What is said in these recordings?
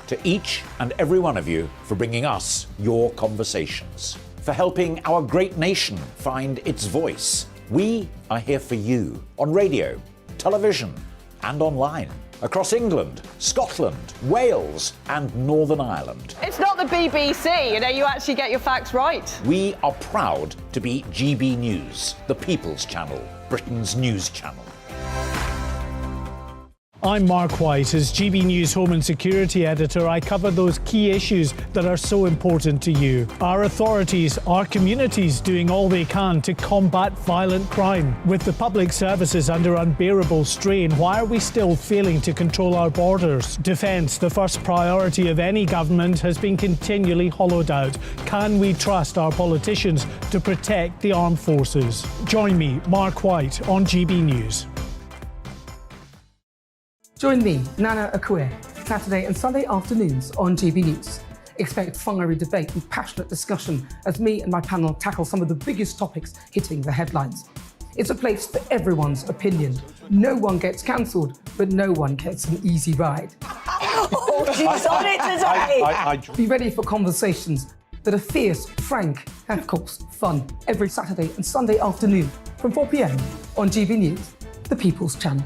to each and every one of you for bringing us your conversations, for helping our great nation find its voice. We are here for you on radio, television, and online. Across England, Scotland, Wales, and Northern Ireland. It's not the BBC, you actually get your facts right. We are proud to be GB News, the People's Channel, Britain's news channel. I'm Mark White. As GB News Home and Security Editor, I cover those key issues that are so important to you. Our authorities, our communities doing all they can to combat violent crime. With the public services under unbearable strain, why are we still failing to control our borders? Defence, the first priority of any government, has been continually hollowed out. Can we trust our politicians to protect the armed forces? Join me, Mark White, on GB News. Join me, Nana Akue, Saturday and Sunday afternoons on GB News. Expect fiery debate and passionate discussion as me and my panel tackle some of the biggest topics hitting the headlines. It's a place for everyone's opinion. No one gets cancelled, but no one gets an easy ride. Oh, she's on it today! Be ready for conversations that are fierce, frank, and of course, fun. Every Saturday and Sunday afternoon from 4 p.m. on GB News, the People's Channel.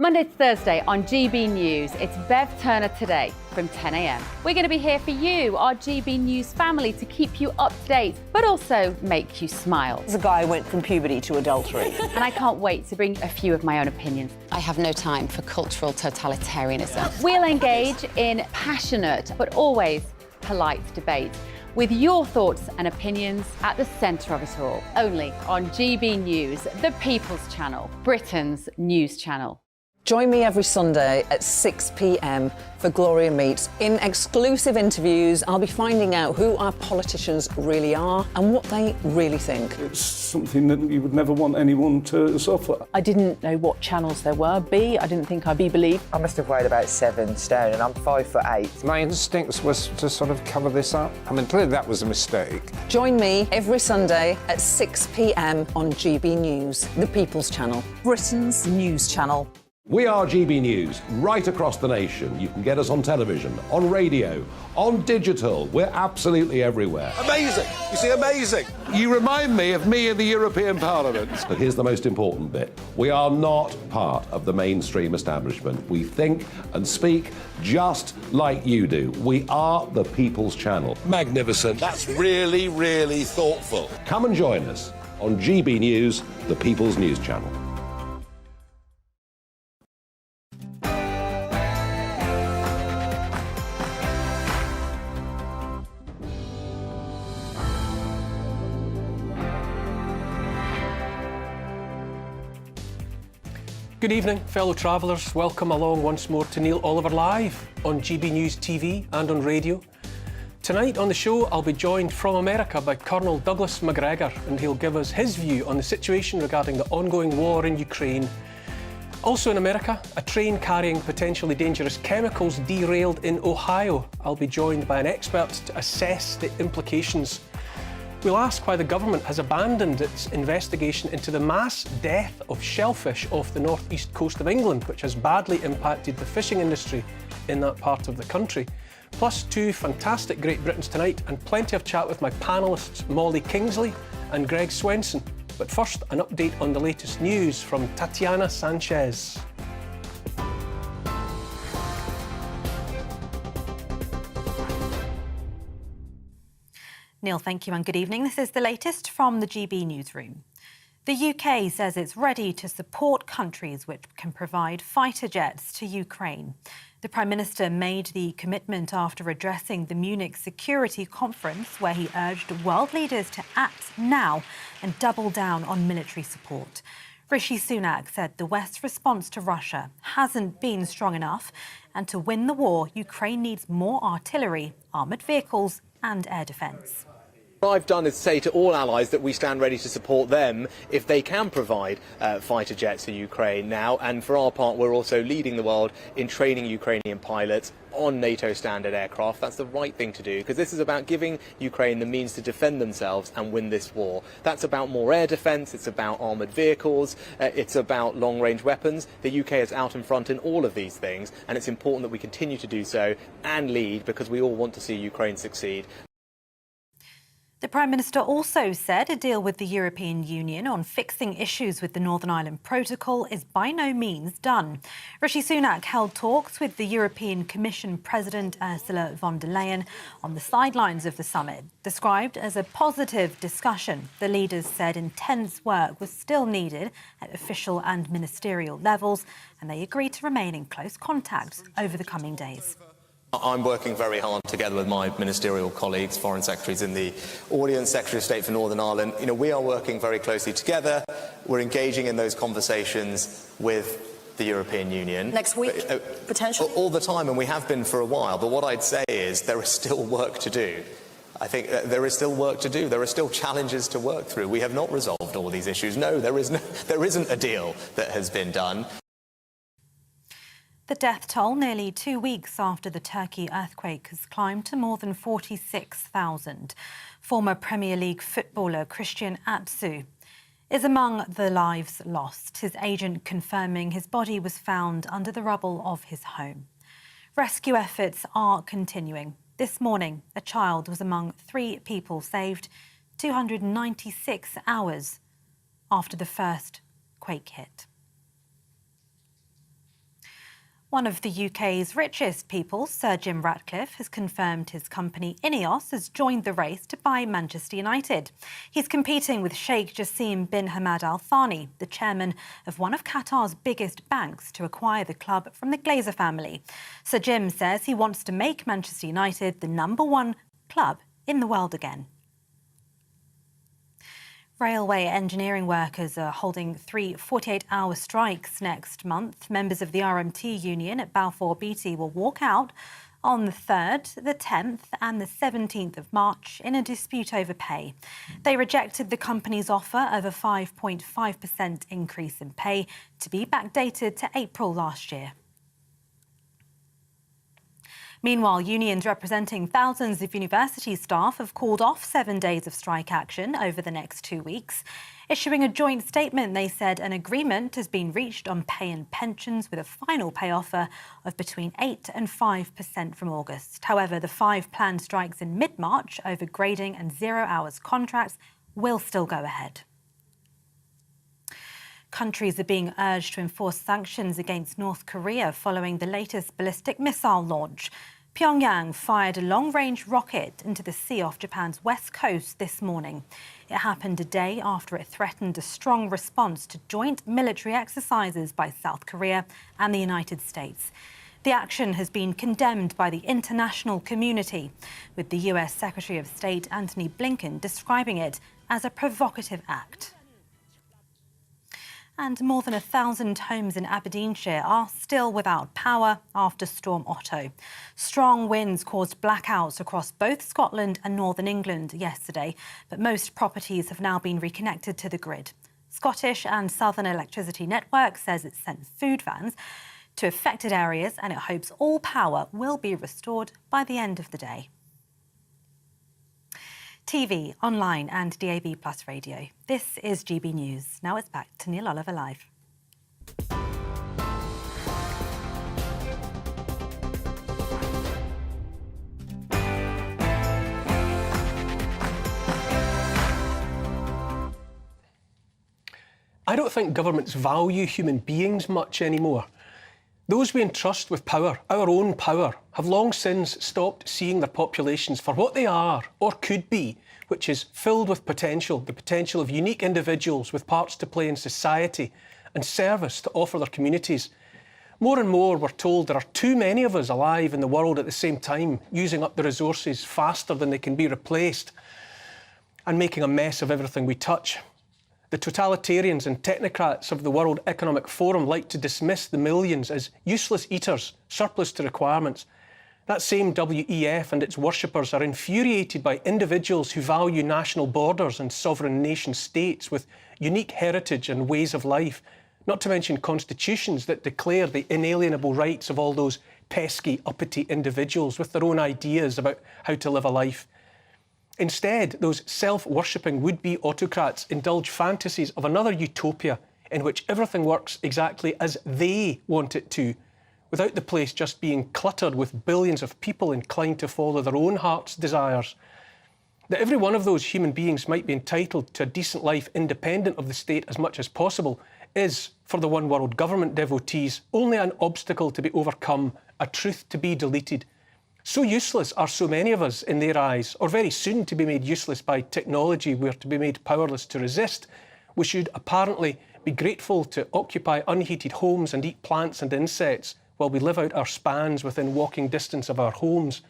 Monday to Thursday on GB News, it's Bev Turner Today from 10 a.m. We're going to be here for you, our GB News family, to keep you up to date, but also make you smile. There's a guy who went from puberty to adultery. And I can't wait to bring a few of my own opinions. I have no time for cultural totalitarianism. We'll engage in passionate, but always polite debate, with your thoughts and opinions at the centre of it all. Only on GB News, the People's Channel, Britain's news channel. Join me every Sunday at 6 p.m. for Gloria Meets. In exclusive interviews, I'll be finding out who our politicians really are and what they really think. It's something that you would never want anyone to suffer. I didn't know what channels there were. I didn't think I'd be believed. I must have weighed about 7 stone and I'm 5'8". My instincts was to sort of cover this up. I mean, clearly that was a mistake. Join me every Sunday at 6 p.m. on GB News, the People's Channel, Britain's news channel. We are GB News, right across the nation. You can get us on television, on radio, on digital. We're absolutely everywhere. Amazing! You see, amazing! You remind me of me in the European Parliament. But here's the most important bit. We are not part of the mainstream establishment. We think and speak just like you do. We are the People's Channel. Magnificent. That's really, really thoughtful. Come and join us on GB News, the People's News Channel. Good evening, fellow travellers. Welcome along once more to Neil Oliver Live on GB News TV and on radio. Tonight on the show, I'll be joined from America by Colonel Douglas McGregor, and he'll give us his view on the situation regarding the ongoing war in Ukraine. Also in America, a train carrying potentially dangerous chemicals derailed in Ohio. I'll be joined by an expert to assess the implications. We'll ask why the government has abandoned its investigation into the mass death of shellfish off the northeast coast of England, which has badly impacted the fishing industry in that part of the country. Plus 2 fantastic Great Britons tonight, and plenty of chat with my panellists Molly Kingsley and Greg Swenson. But first, an update on the latest news from Tatiana Sanchez. Neil, thank you and good evening. This is the latest from the GB newsroom. The UK says it's ready to support countries which can provide fighter jets to Ukraine. The Prime Minister made the commitment after addressing the Munich Security Conference, where he urged world leaders to act now and double down on military support. Rishi Sunak said the West's response to Russia hasn't been strong enough, and to win the war, Ukraine needs more artillery, armoured vehicles and air defence. What I've done is say to all allies that we stand ready to support them if they can provide fighter jets to Ukraine now, and for our part we're also leading the world in training Ukrainian pilots on NATO standard aircraft. That's the right thing to do, because this is about giving Ukraine the means to defend themselves and win this war. That's about more air defence, it's about armoured vehicles, it's about long-range weapons. The UK is out in front in all of these things, and it's important that we continue to do so and lead, because we all want to see Ukraine succeed. The Prime Minister also said a deal with the European Union on fixing issues with the Northern Ireland Protocol is by no means done. Rishi Sunak held talks with the European Commission President Ursula von der Leyen on the sidelines of the summit. Described as a positive discussion, the leaders said intense work was still needed at official and ministerial levels, and they agreed to remain in close contact over the coming days. I'm working very hard together with my ministerial colleagues, foreign secretaries in the audience, Secretary of State for Northern Ireland. We are working very closely together. We're engaging in those conversations with the European Union. Next week, potentially? All the time, and we have been for a while. But what I'd say is there is still work to do. I think there is still work to do. There are still challenges to work through. We have not resolved all these issues. No, there isn't a deal that has been done. The death toll nearly 2 weeks after the Turkey earthquake has climbed to more than 46,000. Former Premier League footballer Christian Atsu is among the lives lost, his agent confirming his body was found under the rubble of his home. Rescue efforts are continuing. This morning, a child was among 3 people saved 296 hours after the first quake hit. One of the UK's richest people, Sir Jim Ratcliffe, has confirmed his company Ineos has joined the race to buy Manchester United. He's competing with Sheikh Jassim bin Hamad Al Thani, the chairman of one of Qatar's biggest banks, to acquire the club from the Glazer family. Sir Jim says he wants to make Manchester United the #1 club in the world again. Railway engineering workers are holding 3 48-hour strikes next month. Members of the RMT union at Balfour Beatty will walk out on the 3rd, the 10th and the 17th of March in a dispute over pay. They rejected the company's offer of a 5.5% increase in pay to be backdated to April last year. Meanwhile, unions representing thousands of university staff have called off 7 days of strike action over the next 2 weeks. Issuing a joint statement, they said an agreement has been reached on pay and pensions with a final pay offer of between 8% and 5% from August. However, the 5 planned strikes in mid-March over grading and 0 hours contracts will still go ahead. Countries are being urged to enforce sanctions against North Korea following the latest ballistic missile launch. Pyongyang fired a long-range rocket into the sea off Japan's west coast this morning. It happened a day after it threatened a strong response to joint military exercises by South Korea and the United States. The action has been condemned by the international community, with the US Secretary of State Antony Blinken describing it as a provocative act. And more than 1,000 homes in Aberdeenshire are still without power after Storm Otto. Strong winds caused blackouts across both Scotland and Northern England yesterday, but most properties have now been reconnected to the grid. Scottish and Southern Electricity Network says it sent food vans to affected areas and it hopes all power will be restored by the end of the day. TV, online and DAB+ radio. This is GB News. Now it's back to Neil Oliver Live. I don't think governments value human beings much anymore. Those we entrust with power, our own power, have long since stopped seeing their populations for what they are or could be, which is filled with potential, the potential of unique individuals with parts to play in society and service to offer their communities. More and more we're told there are too many of us alive in the world at the same time, using up the resources faster than they can be replaced and making a mess of everything we touch. The totalitarians and technocrats of the World Economic Forum like to dismiss the millions as useless eaters, surplus to requirements. That same WEF and its worshippers are infuriated by individuals who value national borders and sovereign nation states with unique heritage and ways of life, not to mention constitutions that declare the inalienable rights of all those pesky, uppity individuals with their own ideas about how to live a life. Instead, those self-worshipping would-be autocrats indulge fantasies of another utopia in which everything works exactly as they want it to, without the place just being cluttered with billions of people inclined to follow their own heart's desires. That every one of those human beings might be entitled to a decent life independent of the state as much as possible is, for the one world government devotees, only an obstacle to be overcome, a truth to be deleted. So useless are so many of us in their eyes, or very soon to be made useless by technology we're to be made powerless to resist, we should apparently be grateful to occupy unheated homes and eat plants and insects while we live out our spans within walking distance of our homes.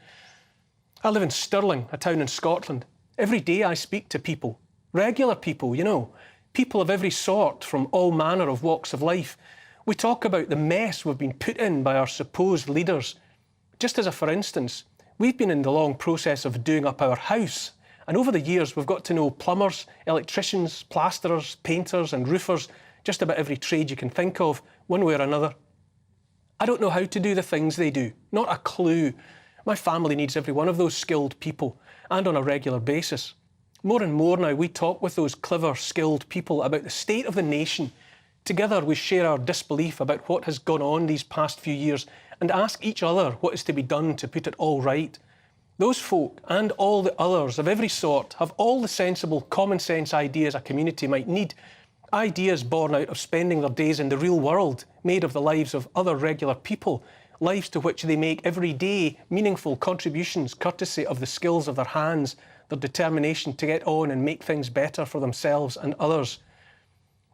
I live in Stirling, a town in Scotland. Every day I speak to people, regular people, you know, people of every sort from all manner of walks of life. We talk about the mess we've been put in by our supposed leaders. Just as a for instance, we've been in the long process of doing up our house, and over the years we've got to know plumbers, electricians, plasterers, painters and roofers, just about every trade you can think of, one way or another. I don't know how to do the things they do, not a clue. My family needs every one of those skilled people, and on a regular basis. More and more now we talk with those clever, skilled people about the state of the nation. Together we share our disbelief about what has gone on these past few years and ask each other what is to be done to put it all right. Those folk and all the others of every sort have all the sensible, common sense ideas a community might need. Ideas born out of spending their days in the real world, made of the lives of other regular people, lives to which they make every day meaningful contributions courtesy of the skills of their hands, their determination to get on and make things better for themselves and others.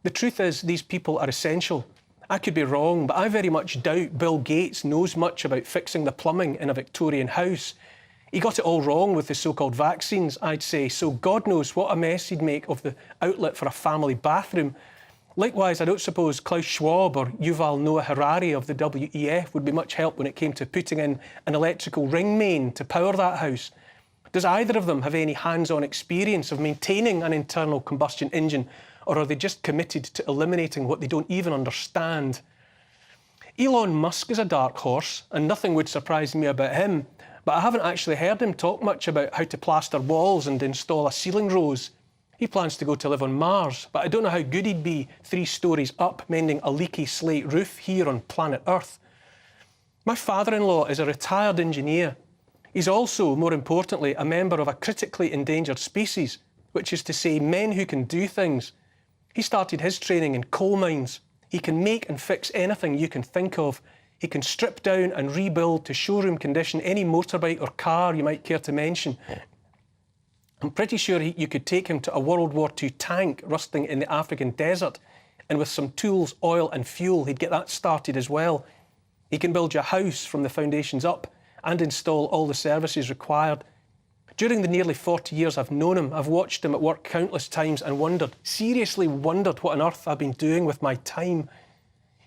The truth is, these people are essential. I could be wrong, but I very much doubt Bill Gates knows much about fixing the plumbing in a Victorian house. He got it all wrong with the so-called vaccines, I'd say, so God knows what a mess he'd make of the outlet for a family bathroom. Likewise, I don't suppose Klaus Schwab or Yuval Noah Harari of the WEF would be much help when it came to putting in an electrical ring main to power that house. Does either of them have any hands-on experience of maintaining an internal combustion engine, or are they just committed to eliminating what they don't even understand? Elon Musk is a dark horse, and nothing would surprise me about him, but I haven't actually heard him talk much about how to plaster walls and install a ceiling rose. He plans to go to live on Mars, but I don't know how good he'd be 3 stories up mending a leaky slate roof here on planet Earth. My father-in-law is a retired engineer. He's also, more importantly, a member of a critically endangered species, which is to say men who can do things. He started his training in coal mines. He can make and fix anything you can think of. He can strip down and rebuild to showroom condition any motorbike or car you might care to mention. I'm pretty sure you could take him to a World War II tank rusting in the African desert, and with some tools, oil and fuel, he'd get that started as well. He can build you a house from the foundations up and install all the services required. During the nearly 40 years I've known him, I've watched him at work countless times and wondered, seriously wondered what on earth I've been doing with my time.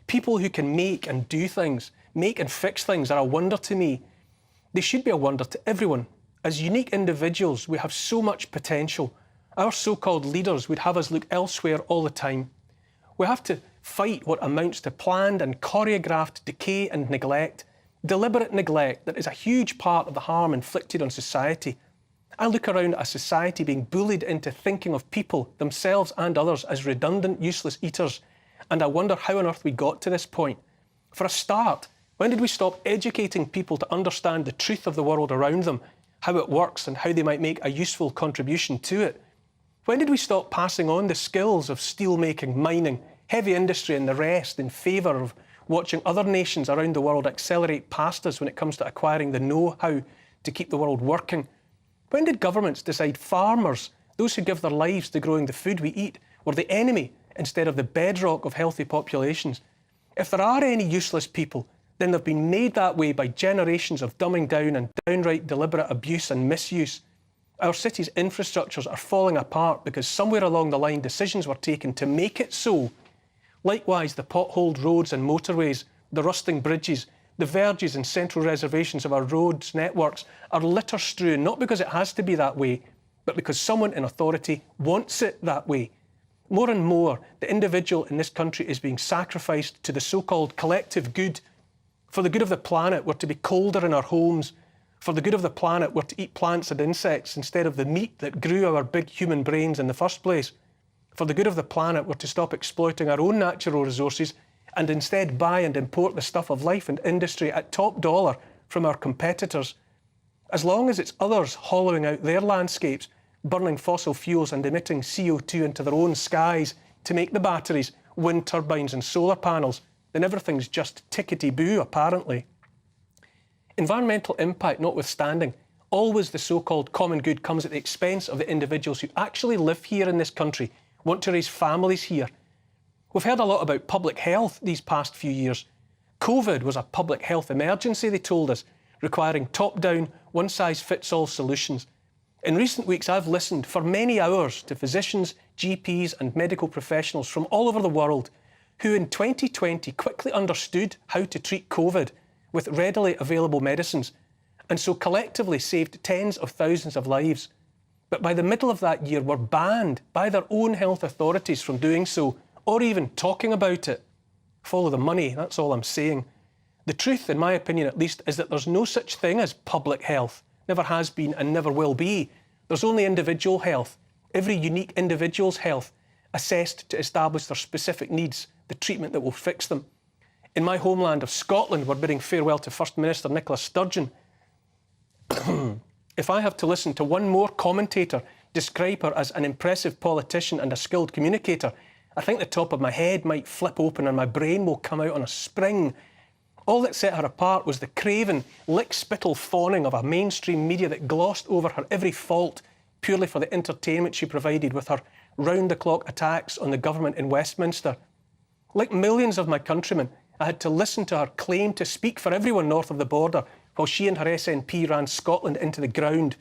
People who can make and do things, make and fix things are a wonder to me. They should be a wonder to everyone. As unique individuals, we have so much potential. Our so-called leaders would have us look elsewhere all the time. We have to fight what amounts to planned and choreographed decay and neglect, deliberate neglect that is a huge part of the harm inflicted on society. I look around at a society being bullied into thinking of people, themselves and others, as redundant, useless eaters, and I wonder how on earth we got to this point. For a start, when did we stop educating people to understand the truth of the world around them, how it works and how they might make a useful contribution to it? When did we stop passing on the skills of steelmaking, mining, heavy industry and the rest in favour of watching other nations around the world accelerate past us when it comes to acquiring the know-how to keep the world working? When did governments decide farmers, those who give their lives to growing the food we eat, were the enemy instead of the bedrock of healthy populations? If there are any useless people, then they've been made that way by generations of dumbing down and downright deliberate abuse and misuse. Our cities' infrastructures are falling apart because somewhere along the line decisions were taken to make it so. Likewise, the potholed roads and motorways, the rusting bridges, The verges and central reservations of our roads networks are litter-strewn, not because it has to be that way, but because someone in authority wants it that way. More and more, the individual in this country is being sacrificed to the so-called collective good. For the good of the planet, we're to be colder in our homes. For the good of the planet, we're to eat plants and insects instead of the meat that grew our big human brains in the first place. For the good of the planet, we're to stop exploiting our own natural resources and instead buy and import the stuff of life and industry at top dollar from our competitors. As long as it's others hollowing out their landscapes, burning fossil fuels and emitting CO2 into their own skies to make the batteries, wind turbines and solar panels, then everything's just tickety-boo, apparently. Environmental impact notwithstanding, always the so-called common good comes at the expense of the individuals who actually live here in this country, want to raise families here. We've heard a lot about public health these past few years. COVID was a public health emergency, they told us, requiring top-down, one-size-fits-all solutions. In recent weeks, I've listened for many hours to physicians, GPs and medical professionals from all over the world who in 2020 quickly understood how to treat COVID with readily available medicines, and so collectively saved tens of thousands of lives. But by the middle of that year were banned by their own health authorities from doing so, or even talking about it. Follow the money, that's all I'm saying. The truth, in my opinion at least, is that there's no such thing as public health. Never has been and never will be. There's only individual health. Every unique individual's health assessed to establish their specific needs, the treatment that will fix them. In my homeland of Scotland, we're bidding farewell to First Minister Nicola Sturgeon. If I have to listen to one more commentator describe her as an impressive politician and a skilled communicator, I think the top of my head might flip open and my brain will come out on a spring. All that set her apart was the craven, lick-spittle fawning of a mainstream media that glossed over her every fault purely for the entertainment she provided with her round-the-clock attacks on the government in Westminster. Like millions of my countrymen, I had to listen to her claim to speak for everyone north of the border while she and her SNP ran Scotland into the ground,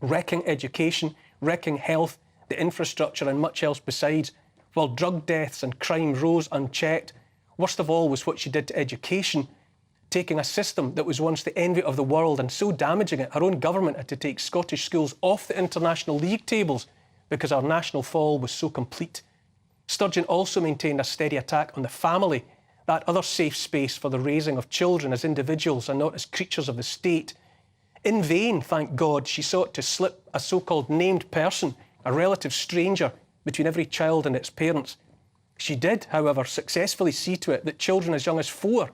wrecking education, wrecking health, the infrastructure and much else besides, while drug deaths and crime rose unchecked. Worst of all was what she did to education, taking a system that was once the envy of the world and so damaging it, her own government had to take Scottish schools off the international league tables because our national fall was so complete. Sturgeon also maintained a steady attack on the family, that other safe space for the raising of children as individuals and not as creatures of the state. In vain, thank God, she sought to slip a so-called named person, a relative stranger, between every child and its parents. She did, however, successfully see to it that children as young as 4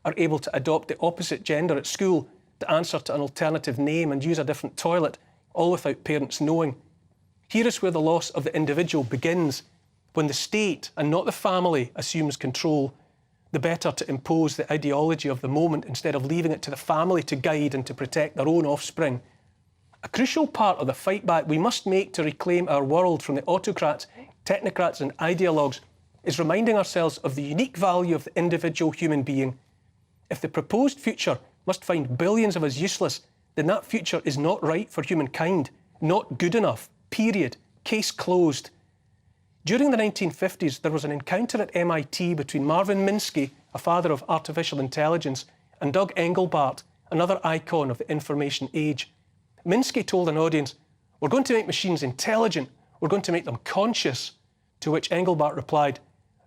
are able to adopt the opposite gender at school, to answer to an alternative name and use a different toilet, all without parents knowing. Here is where the loss of the individual begins, when the state, and not the family, assumes control. The better to impose the ideology of the moment instead of leaving it to the family to guide and to protect their own offspring. A crucial part of the fight back we must make to reclaim our world from the autocrats, technocrats and ideologues is reminding ourselves of the unique value of the individual human being. If the proposed future must find billions of us useless, then that future is not right for humankind, not good enough, period, case closed. During the 1950s, there was an encounter at MIT between Marvin Minsky, a father of artificial intelligence, and Doug Engelbart, another icon of the information age. Minsky told an audience, "We're going to make machines intelligent, we're going to make them conscious," to which Engelbart replied,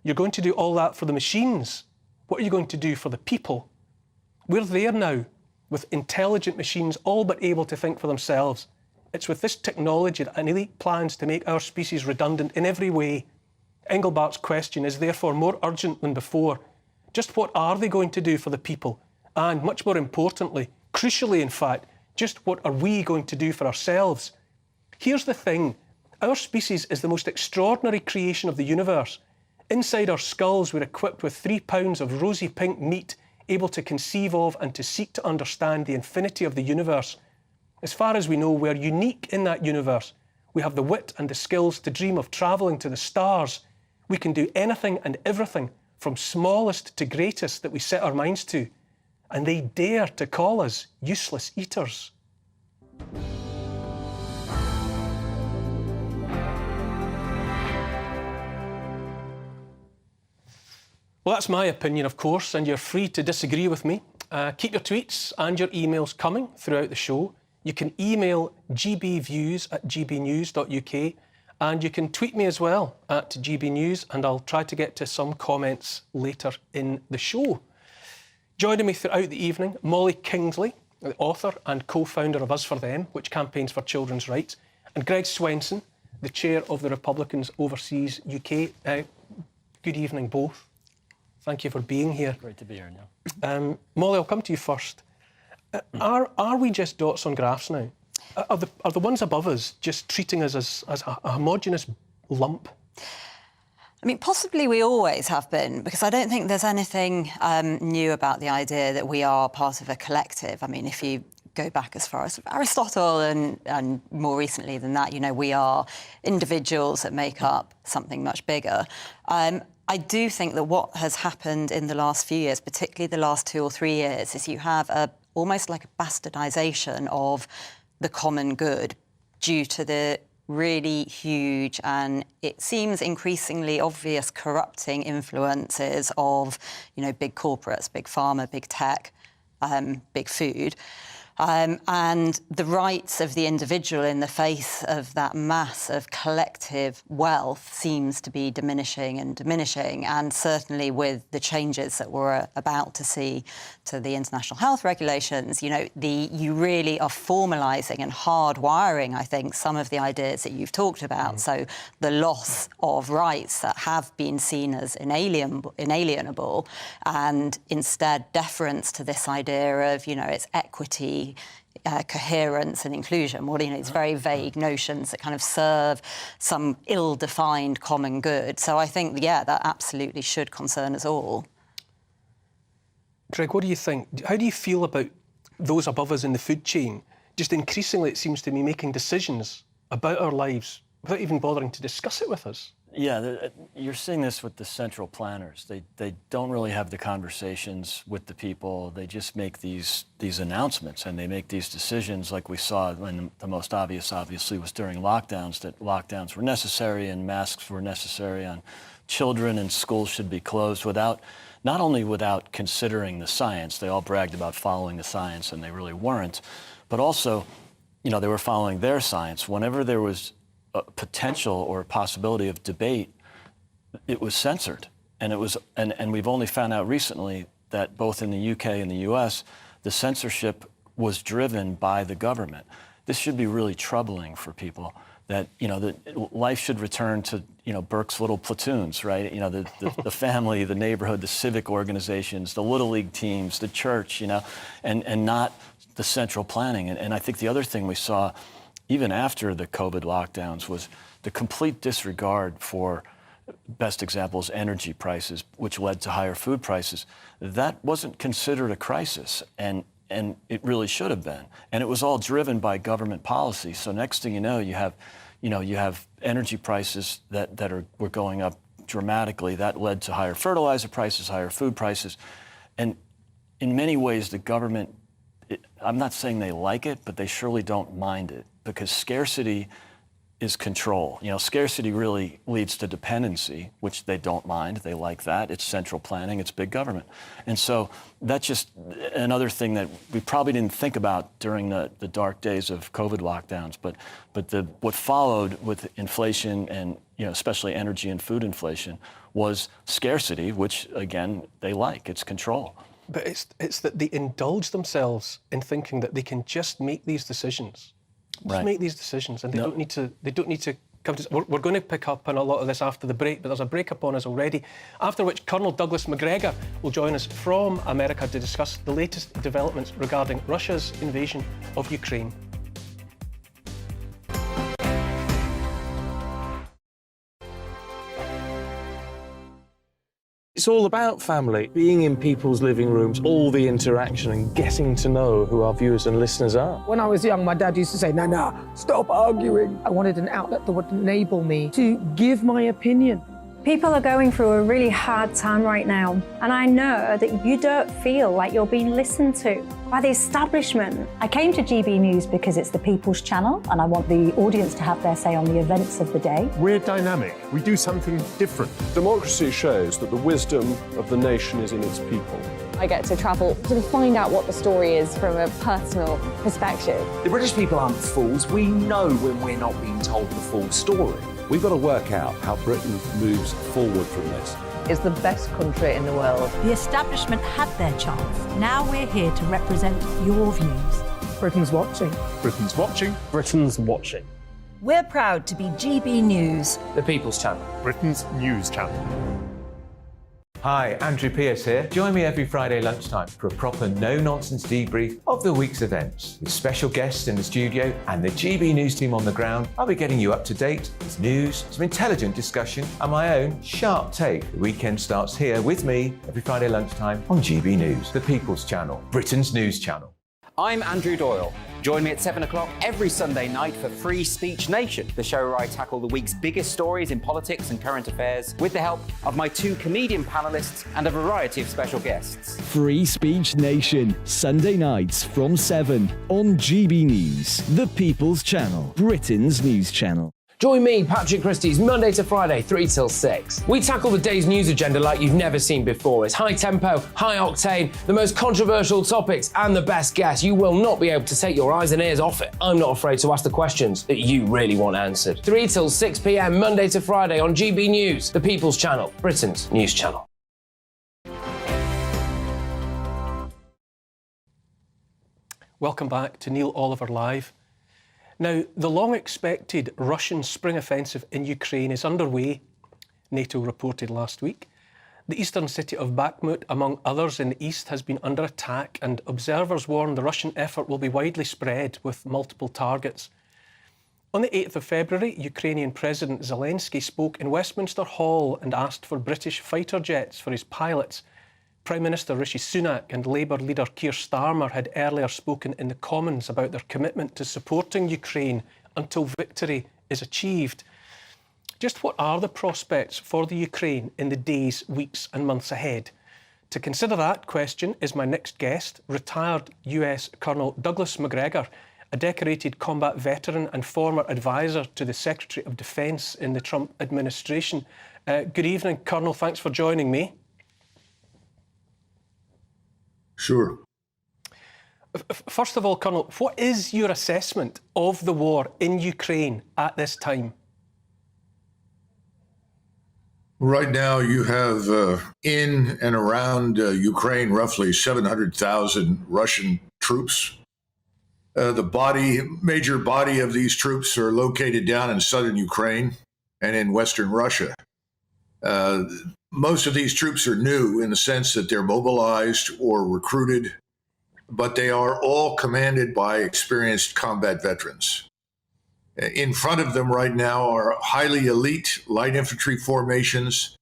"You're going to do all that for the machines. What are you going to do for the people?" We're there now, with intelligent machines all but able to think for themselves. It's with this technology that an elite plans to make our species redundant in every way. Engelbart's question is therefore more urgent than before. Just what are they going to do for the people? And, much more importantly, crucially in fact, just what are we going to do for ourselves? Here's the thing. Our species is the most extraordinary creation of the universe. Inside our skulls, we're equipped with 3 pounds of rosy pink meat, able to conceive of and to seek to understand the infinity of the universe. As far as we know, we're unique in that universe. We have the wit and the skills to dream of travelling to the stars. We can do anything and everything, from smallest to greatest, that we set our minds to. And they dare to call us useless eaters. Well, that's my opinion, of course, and you're free to disagree with me. Keep your tweets and your emails coming throughout the show. You can email gbviews@gbnews.uk, and you can tweet me as well at GBNews, and I'll try to get to some comments later in the show. Joining me throughout the evening, Molly Kingsley, the author and co-founder of Us For Them, which campaigns for children's rights, and Greg Swenson, the chair of the Republicans Overseas UK. Good evening, both. Thank you for being here. Great to be here, Neil. Molly, I'll come to you first. Are we just dots on graphs now? Are the ones above us just treating us as a homogenous lump? I mean, possibly we always have been, because I don't think there's anything new about the idea that we are part of a collective. I mean, if you go back as far as Aristotle and more recently than that, you know, we are individuals that make up something much bigger. I do think that what has happened in the last few years, particularly the last 2 or 3 years, is you have almost like a bastardisation of the common good due to the really huge and it seems increasingly obvious corrupting influences of, you know, big corporates, big pharma, big tech, big food. And the rights of the individual in the face of that mass of collective wealth seems to be diminishing and diminishing. And certainly with the changes that we're about to see to the international health regulations, you know, you really are formalising and hardwiring, I think, some of the ideas that you've talked about. So the loss of rights that have been seen as inalienable and instead deference to this idea of, you know, it's equity, coherence and inclusion. Well, you know, it's very vague notions that kind of serve some ill-defined common good. So I think, yeah, that absolutely should concern us all. Greg, what do you think? How do you feel about those above us in the food chain? Just increasingly, it seems to me, making decisions about our lives without even bothering to discuss it with us. Yeah, you're seeing this with the central planners. They don't really have the conversations with the people. They just make these announcements and they make these decisions like we saw when the most obvious, obviously, was during lockdowns, that lockdowns were necessary and masks were necessary on children and schools should be closed not only without considering the science. They all bragged about following the science and they really weren't, but also, you know, they were following their science. Whenever there was a potential or a possibility of debate, it was censored. And we've only found out recently that both in the UK and the US, the censorship was driven by the government. This should be really troubling for people, that, you know, that life should return to, you know, Burke's little platoons, right? You know, the family, the neighborhood, the civic organizations, the Little League teams, the church, you know, and not the central planning. And I think the other thing we saw even after the COVID lockdowns was the complete disregard for, best examples, energy prices, which led to higher food prices. That wasn't considered a crisis, and it really should have been. And it was all driven by government policy. So next thing you know, you have energy prices that were going up dramatically. That led to higher fertilizer prices, higher food prices. And in many ways, the government, I'm not saying they like it, but they surely don't mind it, because scarcity is control. You know, scarcity really leads to dependency, which they don't mind. They like that. It's central planning. It's big government. And so that's just another thing that we probably didn't think about during the dark days of COVID lockdowns. But what followed with inflation and, you know, especially energy and food inflation was scarcity, which, again, they like. It's control. But it's that they indulge themselves in thinking that they can just make these decisions. Just make these decisions, and they don't need to come to. We're going to pick up on a lot of this after the break, but there's a break up on us already. After which, Colonel Douglas McGregor will join us from America to discuss the latest developments regarding Russia's invasion of Ukraine. It's all about family, being in people's living rooms, all the interaction and getting to know who our viewers and listeners are. When I was young, my dad used to say, "Nana, stop arguing." I wanted an outlet that would enable me to give my opinion People are going through a really hard time right now, and I know that you don't feel like you're being listened to by the establishment. I came to GB News because it's the People's Channel, and I want the audience to have their say on the events of the day. We're dynamic. We do something different. Democracy shows that the wisdom of the nation is in its people. I get to travel to find out what the story is from a personal perspective. The British people aren't fools. We know when we're not being told the full story. We've got to work out how Britain moves forward from this. It's the best country in the world. The establishment had their chance. Now we're here to represent your views. Britain's watching. Britain's watching. Britain's watching. We're proud to be GB News, The People's Channel. Britain's news channel. Hi, Andrew Pierce here. Join me every Friday lunchtime for a proper no-nonsense debrief of the week's events. With special guests in the studio and the GB News team on the ground, I'll be getting you up to date with news, some intelligent discussion and my own sharp take. The weekend starts here with me every Friday lunchtime on GB News, the People's Channel, Britain's news channel. I'm Andrew Doyle. Join me at 7 o'clock every Sunday night for Free Speech Nation, the show where I tackle the week's biggest stories in politics and current affairs with the help of my two comedian panellists and a variety of special guests. Free Speech Nation, Sunday nights from 7 on GB News, the People's Channel, Britain's news channel. Join me, Patrick Christie's, Monday to Friday, 3 till 6. We tackle the day's news agenda like you've never seen before. It's high tempo, high octane, the most controversial topics, and the best guests. You will not be able to take your eyes and ears off it. I'm not afraid to ask the questions that you really want answered. 3 till 6 p.m, Monday to Friday on GB News, the People's Channel, Britain's news channel. Welcome back to Neil Oliver Live. Now, the long-expected Russian spring offensive in Ukraine is underway, NATO reported last week. The eastern city of Bakhmut, among others in the east, has been under attack, and observers warn the Russian effort will be widely spread with multiple targets. On the 8th of February, Ukrainian President Zelensky spoke in Westminster Hall and asked for British fighter jets for his pilots. Prime Minister Rishi Sunak and Labour leader Keir Starmer had earlier spoken in the Commons about their commitment to supporting Ukraine until victory is achieved. Just what are the prospects for the Ukraine in the days, weeks and months ahead? To consider that question is my next guest, retired US Colonel Douglas Macgregor, a decorated combat veteran and former advisor to the Secretary of Defence in the Trump administration. Good evening, Colonel. Thanks for joining me. Sure. First of all, Colonel, what is your assessment of the war in Ukraine at this time? Right now, you have in and around Ukraine roughly 700,000 Russian troops. The major body of these troops are located down in southern Ukraine and in western Russia. Most of these troops are new in the sense that they're mobilized or recruited, but they are all commanded by experienced combat veterans. In front of them right now are highly elite light infantry formations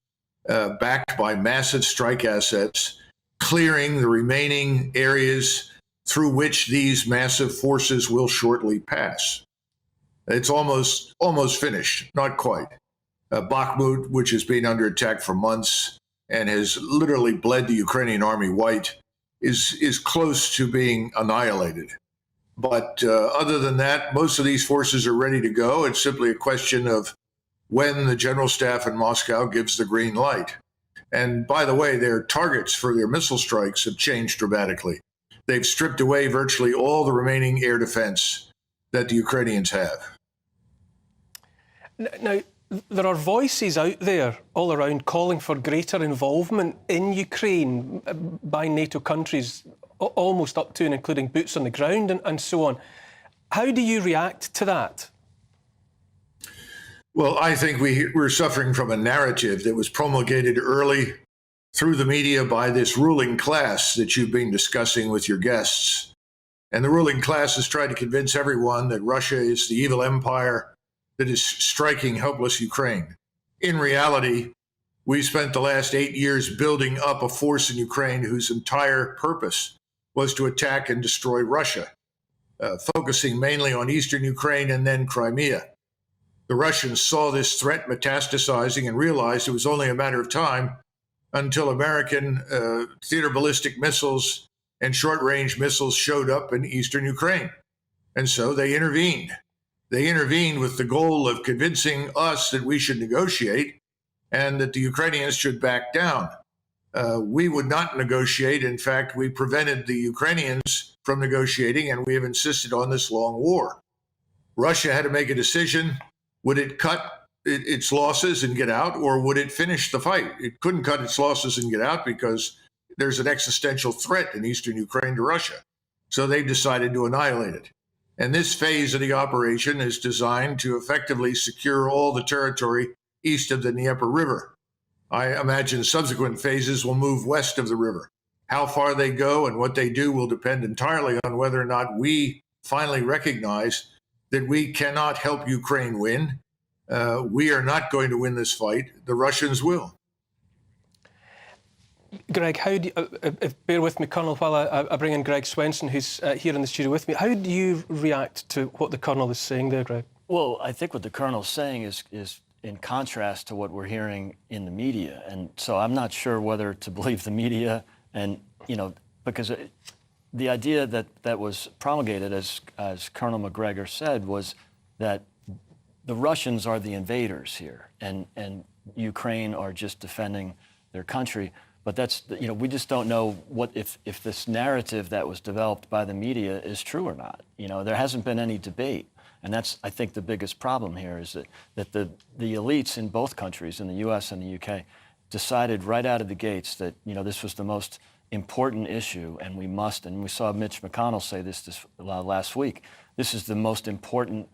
backed by massive strike assets, clearing the remaining areas through which these massive forces will shortly pass. It's almost finished, not quite. Bakhmut, which has been under attack for months and has literally bled the Ukrainian army white, is close to being annihilated. But other than that, most of these forces are ready to go. It's simply a question of when the general staff in Moscow gives the green light. And by the way, their targets for their missile strikes have changed dramatically. They've stripped away virtually all the remaining air defense that the Ukrainians have. Now, there are voices out there all around calling for greater involvement in Ukraine by NATO countries, almost up to and including boots on the ground and so on. How do you react to that? Well, I think we're suffering from a narrative that was promulgated early through the media by this ruling class that you've been discussing with your guests. And the ruling class has tried to convince everyone that Russia is the evil empire that is striking helpless Ukraine. In reality, we spent the last 8 years building up a force in Ukraine whose entire purpose was to attack and destroy Russia, focusing mainly on eastern Ukraine and then Crimea. The Russians saw this threat metastasizing and realized it was only a matter of time until American theater ballistic missiles and short-range missiles showed up in eastern Ukraine. And so they intervened. They intervened with the goal of convincing us that we should negotiate and that the Ukrainians should back down. We would not negotiate. In fact, we prevented the Ukrainians from negotiating, and we have insisted on this long war. Russia had to make a decision. Would it cut its losses and get out, or would it finish the fight? It couldn't cut its losses and get out because there's an existential threat in eastern Ukraine to Russia. So they've decided to annihilate it. And this phase of the operation is designed to effectively secure all the territory east of the Dnieper River. I imagine subsequent phases will move west of the river. How far they go and what they do will depend entirely on whether or not we finally recognize that we cannot help Ukraine win. We are not going to win this fight. The Russians will. Greg, how do you, bear with me, Colonel, while I bring in Greg Swenson, who's here in the studio with me. How do you react to what the Colonel is saying there, Greg? Well, I think what the Colonel's saying is in contrast to what we're hearing in the media. And so I'm not sure whether to believe the media and, because the idea that was promulgated, as Colonel McGregor said, was that the Russians are the invaders here and Ukraine are just defending their country. But that's, we just don't know what if this narrative that was developed by the media is true or not. There hasn't been any debate. And that's, I think, the biggest problem here is that the elites in both countries, in the U.S. and the U.K., decided right out of the gates that, this was the most important issue and we saw Mitch McConnell say this last week, this is the most important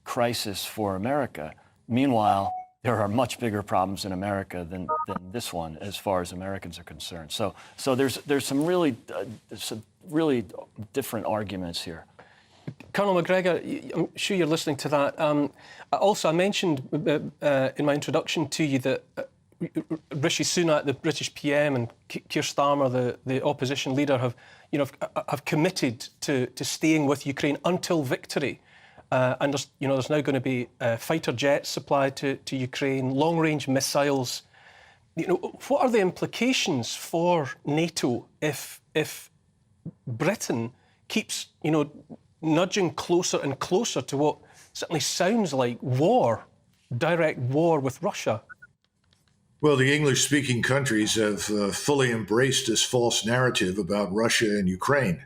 crisis for America. Meanwhile, there are much bigger problems in America than this one, as far as Americans are concerned. So there's some really different arguments here. Colonel McGregor, I'm sure you're listening to that. Also, I mentioned in my introduction to you that Rishi Sunak, the British PM, and Keir Starmer, the opposition leader, have committed to staying with Ukraine until victory. And there's now going to be fighter jets supplied to Ukraine, long-range missiles. What are the implications for NATO if Britain keeps, nudging closer and closer to what certainly sounds like war, direct war with Russia? Well, the English-speaking countries have fully embraced this false narrative about Russia and Ukraine.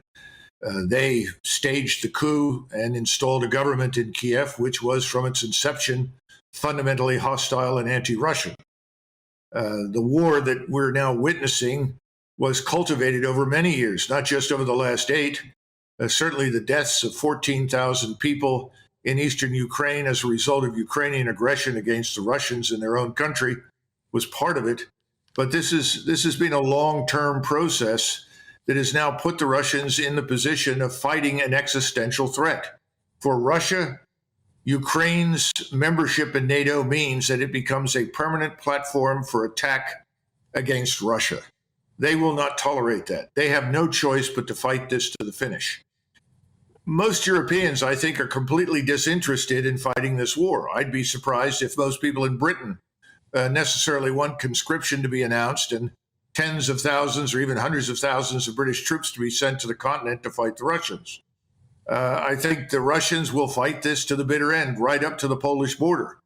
They staged the coup and installed a government in Kiev, which was, from its inception, fundamentally hostile and anti-Russian. The war that we're now witnessing was cultivated over many years, not just over the last 8. Certainly the deaths of 14,000 people in eastern Ukraine as a result of Ukrainian aggression against the Russians in their own country was part of it. But this has been a long-term process that has now put the Russians in the position of fighting an existential threat. For Russia, Ukraine's membership in NATO means that it becomes a permanent platform for attack against Russia. They will not tolerate that. They have no choice but to fight this to the finish. Most Europeans, I think, are completely disinterested in fighting this war. I'd be surprised if most people in Britain necessarily want conscription to be announced and tens of thousands or even hundreds of thousands of British troops to be sent to the continent to fight the Russians. I think the Russians will fight this to the bitter end, right up to the Polish border.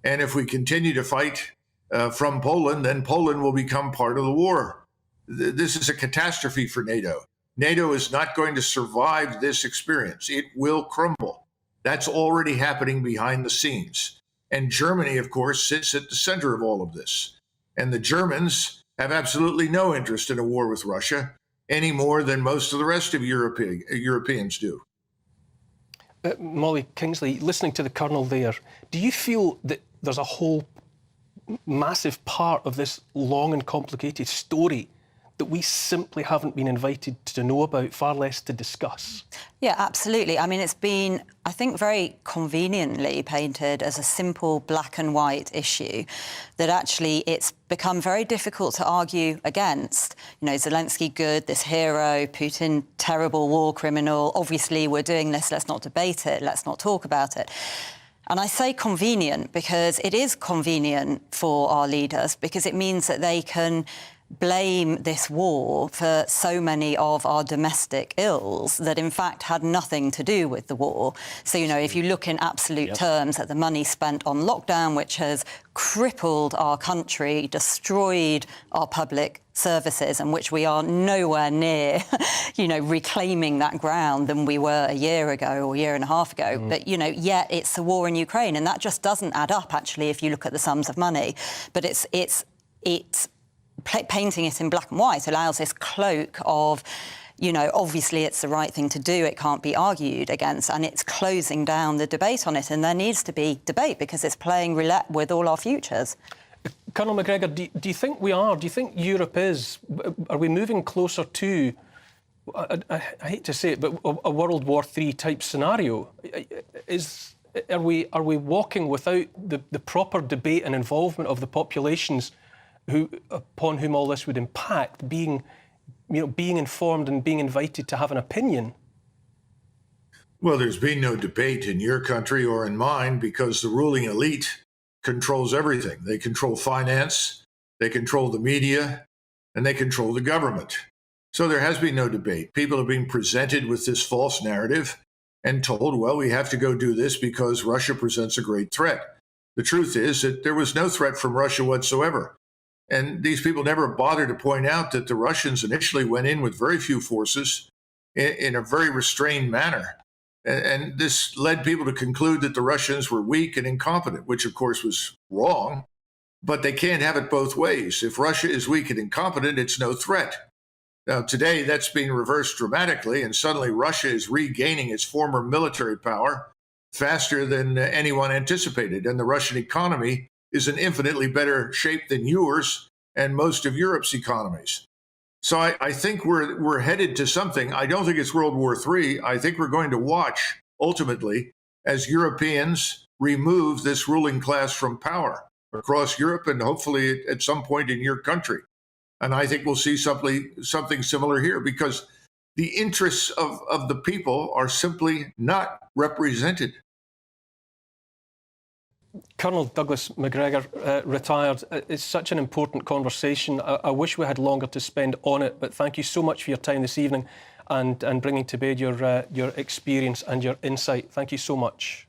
And if we continue to fight from Poland, then Poland will become part of the war. This is a catastrophe for NATO. NATO is not going to survive this experience. It will crumble. That's already happening behind the scenes. And Germany, of course, sits at the center of all of this. And the Germans have absolutely no interest in a war with Russia any more than most of the rest of Europeans do. Molly Kingsley, listening to the Colonel there, do you feel that there's a whole massive part of this long and complicated story that we simply haven't been invited to know about, far less to discuss? Yeah, absolutely. I mean, it's been, I think, very conveniently painted as a simple black and white issue that actually it's become very difficult to argue against. Zelensky good, this hero, Putin terrible war criminal. Obviously, we're doing this, let's not debate it, let's not talk about it. And I say convenient because it is convenient for our leaders, because it means that they can blame this war for so many of our domestic ills that in fact had nothing to do with the war. So, you know, if you look in absolute terms at the money spent on lockdown, which has crippled our country, destroyed our public services, and which we are nowhere near, you know, reclaiming that ground than we were a year ago or a year and a half ago. But, you know, yet it's the war in Ukraine, and that just doesn't add up, actually, if you look at the sums of money. But it's painting it in black and white allows this cloak of, you know, obviously it's the right thing to do, it can't be argued against, and it's closing down the debate on it. And there needs to be debate because it's playing roulette with all our futures. Colonel McGregor, do you think we are? Do you think Europe is? Are we moving closer to, I hate to say it, but a World War III type scenario? Are we walking without the proper debate and involvement of the populations upon whom all this would impact, being informed and being invited to have an opinion? Well, there's been no debate in your country or in mine because the ruling elite controls everything. They control finance, they control the media, and they control the government. So there has been no debate. People have been presented with this false narrative and told, well, we have to go do this because Russia presents a great threat. The truth is that there was no threat from Russia whatsoever. And these people never bothered to point out that the Russians initially went in with very few forces in a very restrained manner. And this led people to conclude that the Russians were weak and incompetent, which of course was wrong. But they can't have it both ways. If Russia is weak and incompetent, it's no threat. Now, today, that's being reversed dramatically, and suddenly Russia is regaining its former military power faster than anyone anticipated. And the Russian economy is in infinitely better shape than yours and most of Europe's economies. So I think we're headed to something. I don't think it's World War III. I think we're going to watch, ultimately, as Europeans remove this ruling class from power across Europe and hopefully at some point in your country. And I think we'll see something similar here because the interests of the people are simply not represented. Colonel Douglas McGregor, retired. It's such an important conversation. I wish we had longer to spend on it, but thank you so much for your time this evening and bringing to bear your experience and your insight. Thank you so much.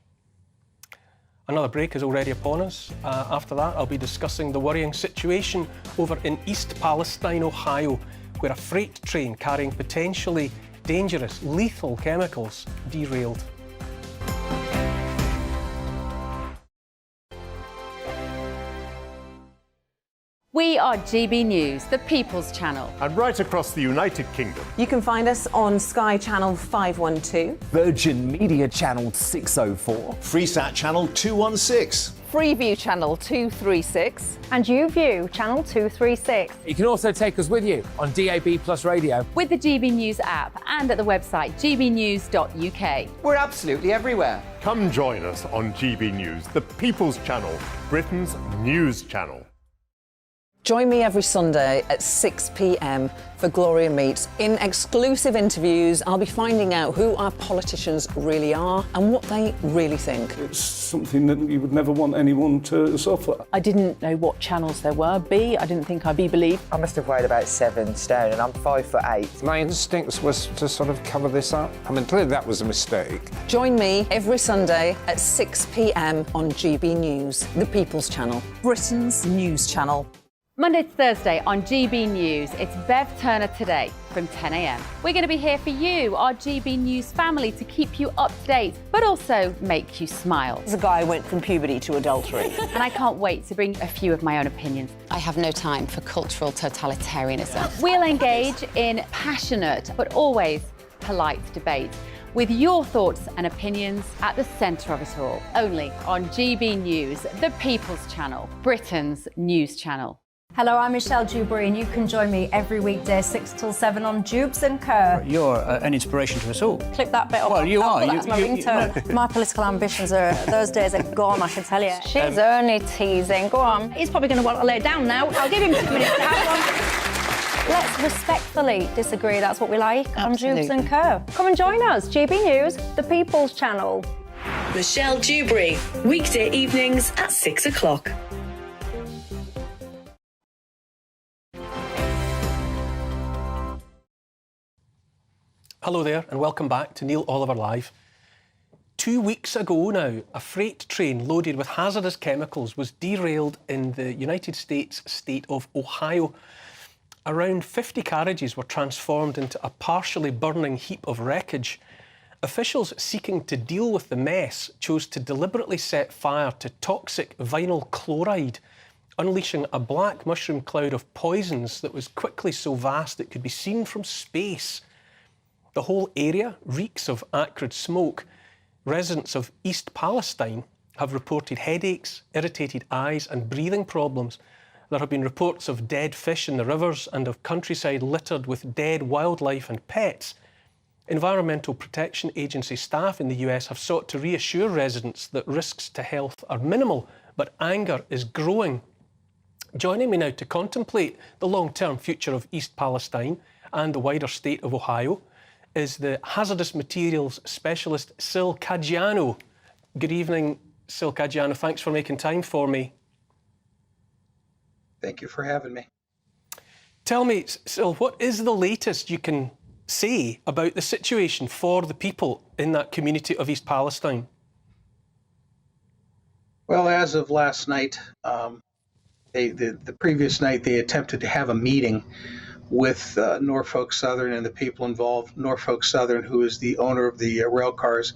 Another break is already upon us. After that, I'll be discussing the worrying situation over in East Palestine, Ohio, where a freight train carrying potentially dangerous, lethal chemicals derailed. We are GB News, the People's Channel. And right across the United Kingdom. You can find us on Sky Channel 512. Virgin Media Channel 604. Freesat Channel 216. Freeview Channel 236. And YouView Channel 236. You can also take us with you on DAB+ radio. With the GB News app and at the website gbnews.uk. We're absolutely everywhere. Come join us on GB News, the People's Channel, Britain's news channel. Join me every Sunday at 6 p.m. for Gloria Meets. In exclusive interviews, I'll be finding out who our politicians really are and what they really think. It's something that you would never want anyone to suffer. I didn't know what channels there were. I didn't think I'd be believed. I must have weighed about 7 stone and I'm 5'8". My instincts was to sort of cover this up. I mean, clearly that was a mistake. Join me every Sunday at 6 p.m. on GB News, the People's Channel, Britain's news channel. Monday to Thursday on GB News, it's Bev Turner Today from 10 a.m. We're going to be here for you, our GB News family, to keep you up to date, but also make you smile. The guy went from puberty to adultery. And I can't wait to bring a few of my own opinions. I have no time for cultural totalitarianism. We'll engage in passionate, but always polite debate, with your thoughts and opinions at the centre of it all. Only on GB News, the People's Channel, Britain's news channel. Hello, I'm Michelle Dewberry, and you can join me every weekday 6 till 7 on Jubes and Kerr. You're an inspiration to us all. Clip that bit up. Well, you are. That's my ringtone. My political ambitions those days are gone, I can tell you. She's only teasing. Go on. He's probably going to want to lay down now. I'll give him 2 minutes to have one. Let's respectfully disagree. That's what we like on Jubes and Kerr. Come and join us. GB News, the People's Channel. Michelle Dewberry, weekday evenings at 6 o'clock. Hello there and welcome back to Neil Oliver Live. 2 weeks ago now, a freight train loaded with hazardous chemicals was derailed in the United States state of Ohio. Around 50 carriages were transformed into a partially burning heap of wreckage. Officials seeking to deal with the mess chose to deliberately set fire to toxic vinyl chloride, unleashing a black mushroom cloud of poisons that was quickly so vast it could be seen from space. The whole area reeks of acrid smoke. Residents of East Palestine have reported headaches, irritated eyes and breathing problems. There have been reports of dead fish in the rivers and of countryside littered with dead wildlife and pets. Environmental Protection Agency staff in the US have sought to reassure residents that risks to health are minimal, but anger is growing. Joining me now to contemplate the long-term future of East Palestine and the wider state of Ohio is the hazardous materials specialist, Sil Caggiano. Good evening, Sil Caggiano. Thanks for making time for me. Thank you for having me. Tell me, Sil, what is the latest you can say about the situation for the people in that community of East Palestine? Well, as of last night, the previous night, they attempted to have a meeting with Norfolk Southern and the people involved. Norfolk Southern, who is the owner of the rail cars,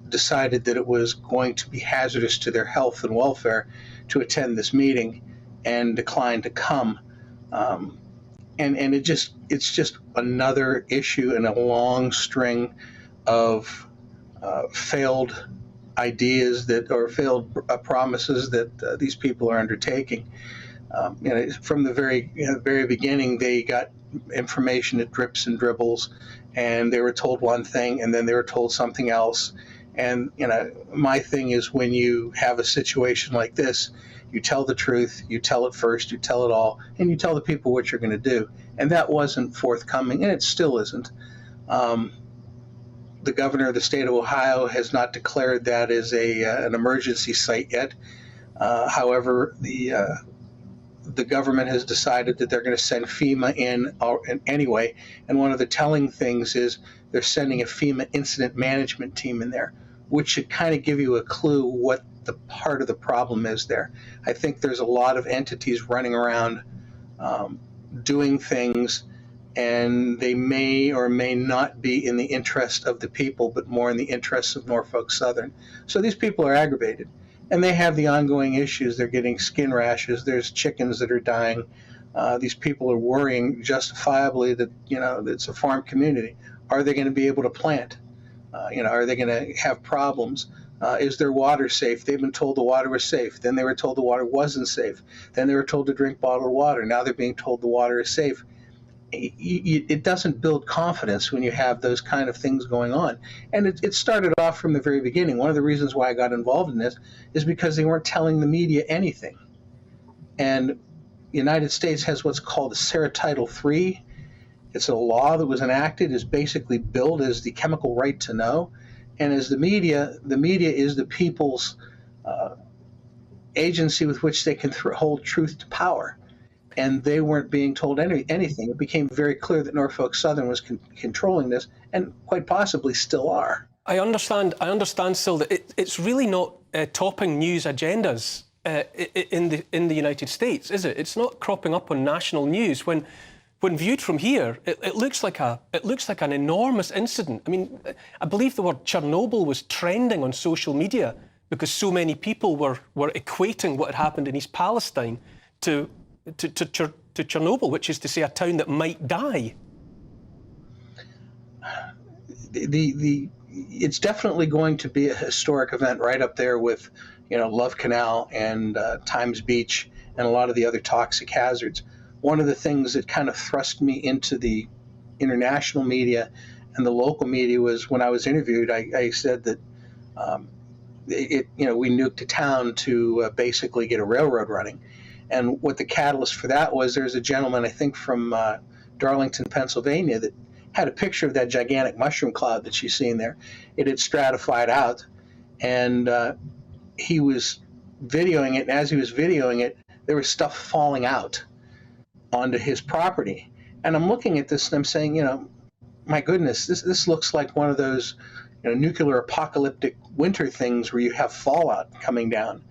decided that it was going to be hazardous to their health and welfare to attend this meeting and declined to come. And it's just another issue in a long string of failed ideas or failed promises that these people are undertaking. From the very beginning, they got information that drips and dribbles, and they were told one thing, and then they were told something else. And my thing is, when you have a situation like this, you tell the truth, you tell it first, you tell it all, and you tell the people what you're going to do. And that wasn't forthcoming, and it still isn't. The governor of the state of Ohio has not declared that as an emergency site yet. However, the government has decided that they're going to send FEMA in anyway. And one of the telling things is they're sending a FEMA incident management team in there, which should kind of give you a clue what the part of the problem is there. I think there's a lot of entities running around doing things, and they may or may not be in the interest of the people, but more in the interests of Norfolk Southern. So these people are aggravated. And they have the ongoing issues. They're getting skin rashes. There's chickens that are dying. These people are worrying justifiably that, it's a farm community. Are they going to be able to plant? Are they going to have problems? Is their water safe? They've been told the water was safe. Then they were told the water wasn't safe. Then they were told to drink bottled water. Now they're being told the water is safe. It doesn't build confidence when you have those kind of things going on. And it started off from the very beginning. One of the reasons why I got involved in this is because they weren't telling the media anything. And the United States has what's called the SARA Title III. It's a law that was enacted, is basically billed as the chemical right to know. And as the media is the people's agency with which they can hold truth to power. And they weren't being told anything. It became very clear that Norfolk Southern was controlling this, and quite possibly still are. I understand, Sil, that it's really not topping news agendas in the United States, is it? It's not cropping up on national news. When viewed from here, it looks like an enormous incident. I mean, I believe the word Chernobyl was trending on social media because so many people were equating what had happened in East Palestine to Chernobyl, which is to say a town that might die. It's definitely going to be a historic event, right up there with, Love Canal and Times Beach and a lot of the other toxic hazards. One of the things that kind of thrust me into the international media and the local media was when I was interviewed, I said that we nuked a town to basically get a railroad running. And what the catalyst for that was, there's a gentleman, I think from Darlington, Pennsylvania, that had a picture of that gigantic mushroom cloud that she's seen there. It had stratified out. and he was videoing it. And as he was videoing it, there was stuff falling out onto his property. And I'm looking at this and I'm saying, my goodness, this looks like one of those nuclear apocalyptic winter things where you have fallout coming down.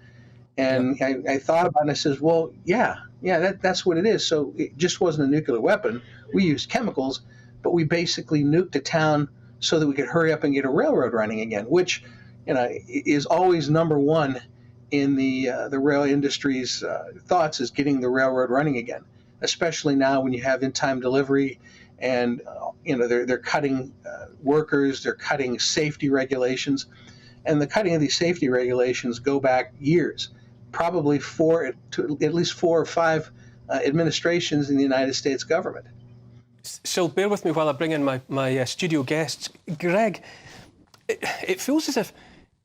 And I thought about it and I says, well, that's what it is. So it just wasn't a nuclear weapon. We used chemicals, but we basically nuked a town so that we could hurry up and get a railroad running again, which is always number one in the rail industry's thoughts, is getting the railroad running again, especially now when you have in-time delivery and they're cutting workers, they're cutting safety regulations, and the cutting of these safety regulations go back years, probably at least 4 or 5 administrations in the United States government. So bear with me while I bring in my studio guests. Greg, it feels as if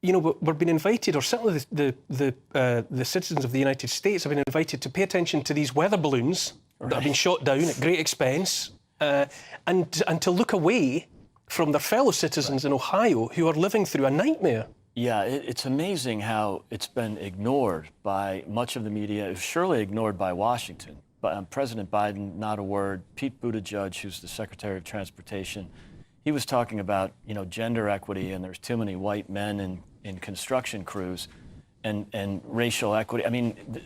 we're being invited, or certainly the citizens of the United States have been invited to pay attention to these weather balloons that have been shot down at great expense, and to look away from their fellow citizens in Ohio who are living through a nightmare. Yeah, it's amazing how it's been ignored by much of the media. It was surely ignored by Washington. But President Biden, not a word. Pete Buttigieg, who's the Secretary of Transportation, he was talking about gender equity, and there's too many white men in construction crews, and racial equity. I mean,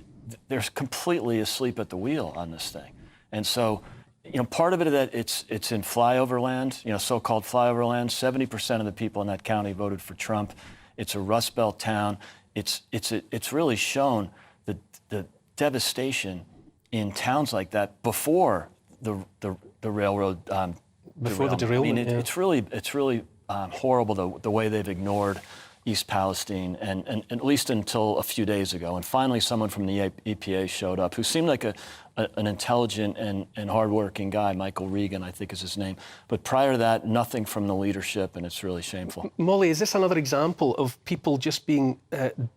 they're completely asleep at the wheel on this thing. And so, part of it is that it's in flyover land, so-called flyover land. 70% of the people in that county voted for Trump. It's a Rust Belt town. It's really shown the devastation in towns like that before the railroad before the derailment. I mean, it's really horrible the way they've ignored East Palestine, and at least until a few days ago. And finally, someone from the EPA showed up who seemed like an intelligent and hardworking guy. Michael Regan, I think is his name. But prior to that, nothing from the leadership, and it's really shameful. Molly, is this another example of people just being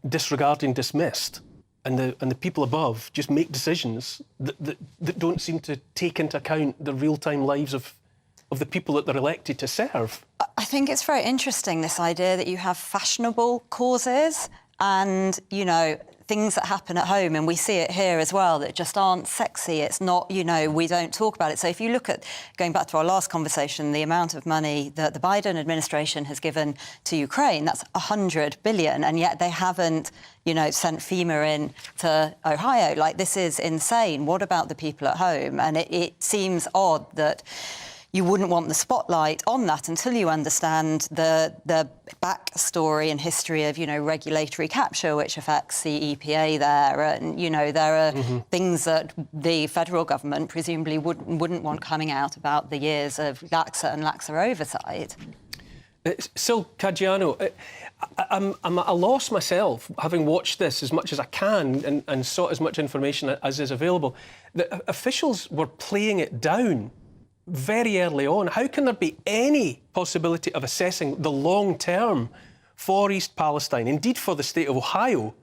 disregarded and dismissed, and the people above just make decisions that don't seem to take into account the real-time lives of the people that they're elected to serve? I think it's very interesting, this idea that you have fashionable causes and, things that happen at home, and we see it here as well, that just aren't sexy. It's not, we don't talk about it. So if you look at, going back to our last conversation, the amount of money that the Biden administration has given to Ukraine, that's $100 billion, and yet they haven't, sent FEMA in to Ohio. Like, this is insane. What about the people at home? And it seems odd that you wouldn't want the spotlight on that until you understand the backstory and history of, regulatory capture, which affects the EPA there. And, there are things that the federal government presumably wouldn't want coming out about the years of laxer and laxer oversight. Sil Caggiano, I'm at a loss myself, having watched this as much as I can and sought as much information as is available. The officials were playing it down very early on. How can there be any possibility of assessing the long term for East Palestine, indeed for the state of Ohio,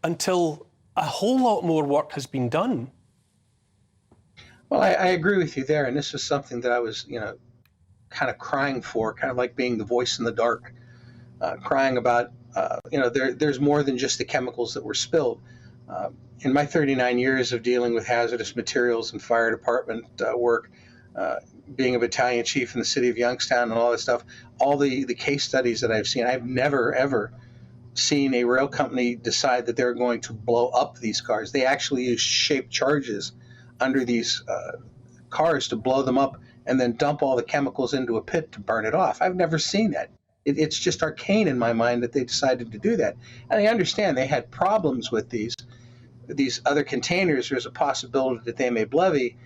until a whole lot more work has been done? Well, I agree with you there, and this is something that I was, kind of crying for, kind of like being the voice in the dark, crying about, there's more than just the chemicals that were spilled. In my 39 years of dealing with hazardous materials and fire department work, being a battalion chief in the city of Youngstown and all that stuff, all the case studies that I've seen, I've never, ever seen a rail company decide that they're going to blow up these cars. They actually use shaped charges under these cars to blow them up and then dump all the chemicals into a pit to burn it off. I've never seen that. It's just arcane in my mind that they decided to do that. And I understand they had problems with these other containers. There's a possibility that they may levy.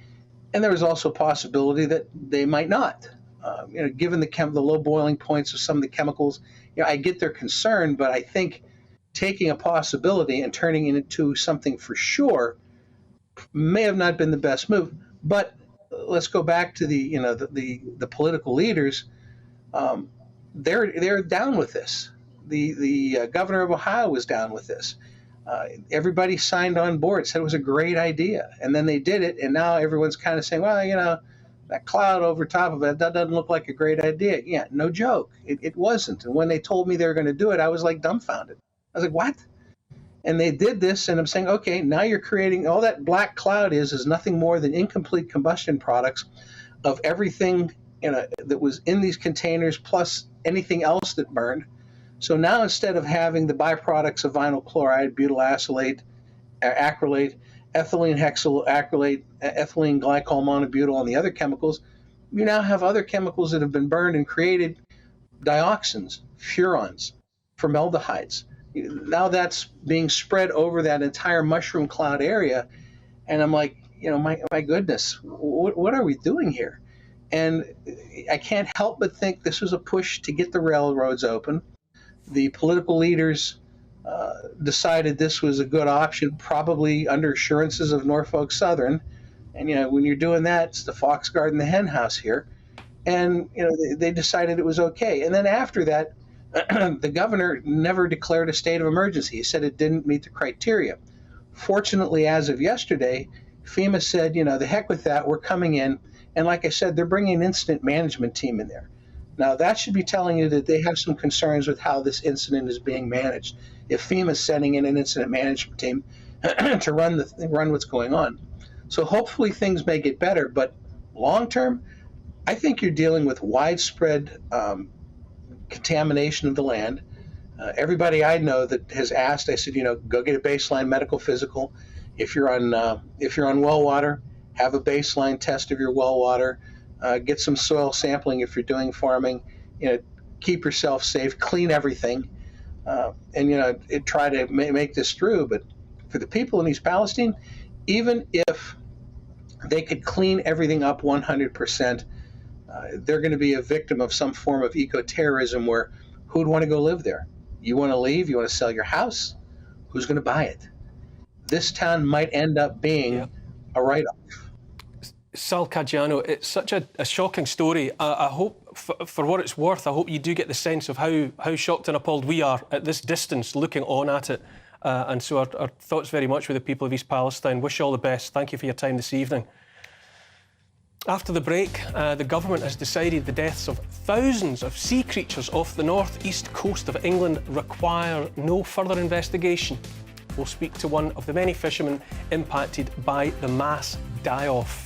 And there was also a possibility that they might not. Given the low boiling points of some of the chemicals, I get their concern, but I think taking a possibility and turning it into something for sure may have not been the best move. But let's go back to the political leaders. They're down with this. The governor of Ohio was down with this. Everybody signed on board, said it was a great idea, and then they did it, and now everyone's kind of saying, well, that cloud over top of it, that doesn't look like a great idea. Yeah, no joke. It wasn't. And when they told me they were going to do it, I was like dumbfounded. I was like, what? And they did this, and I'm saying, okay, now you're creating, all that black cloud is nothing more than incomplete combustion products of everything that was in these containers plus anything else that burned. So now instead of having the byproducts of vinyl chloride, butyl acrylate, ethylene hexylacrylate, ethylene glycol monobutyl, and the other chemicals, you now have other chemicals that have been burned and created dioxins, furans, formaldehydes. Now that's being spread over that entire mushroom cloud area. And I'm like, my goodness, what are we doing here? And I can't help but think this was a push to get the railroads open. The political leaders decided this was a good option, probably under assurances of Norfolk Southern. And, when you're doing that, it's the fox guarding the hen house here. And, they decided it was okay. And then after that, the governor never declared a state of emergency. He said it didn't meet the criteria. Fortunately, as of yesterday, FEMA said, the heck with that, we're coming in. And like I said, they're bringing an incident management team in there. Now, that should be telling you that they have some concerns with how this incident is being managed. If FEMA's sending in an incident management team to run what's going on. So hopefully things may get better, but long term, I think you're dealing with widespread contamination of the land. Everybody I know that has asked, I said, go get a baseline medical physical. If you're on well water, have a baseline test of your well water. Get some soil sampling if you're doing farming. Keep yourself safe, clean everything, and try to make this through. But for the people in East Palestine, even if they could clean everything up 100%, they're going to be a victim of some form of eco-terrorism where who'd want to go live there? You want to leave? You want to sell your house? Who's going to buy it? This town might end up being a write-off. Sal Caggiano, it's such a shocking story. I hope, for what it's worth, I hope you do get the sense of how shocked and appalled we are at this distance looking on at it. And so our thoughts very much with the people of East Palestine. Wish you all the best. Thank you for your time this evening. After the break, the government has decided the deaths of thousands of sea creatures off the north-east coast of England require no further investigation. We'll speak to one of the many fishermen impacted by the mass die-off.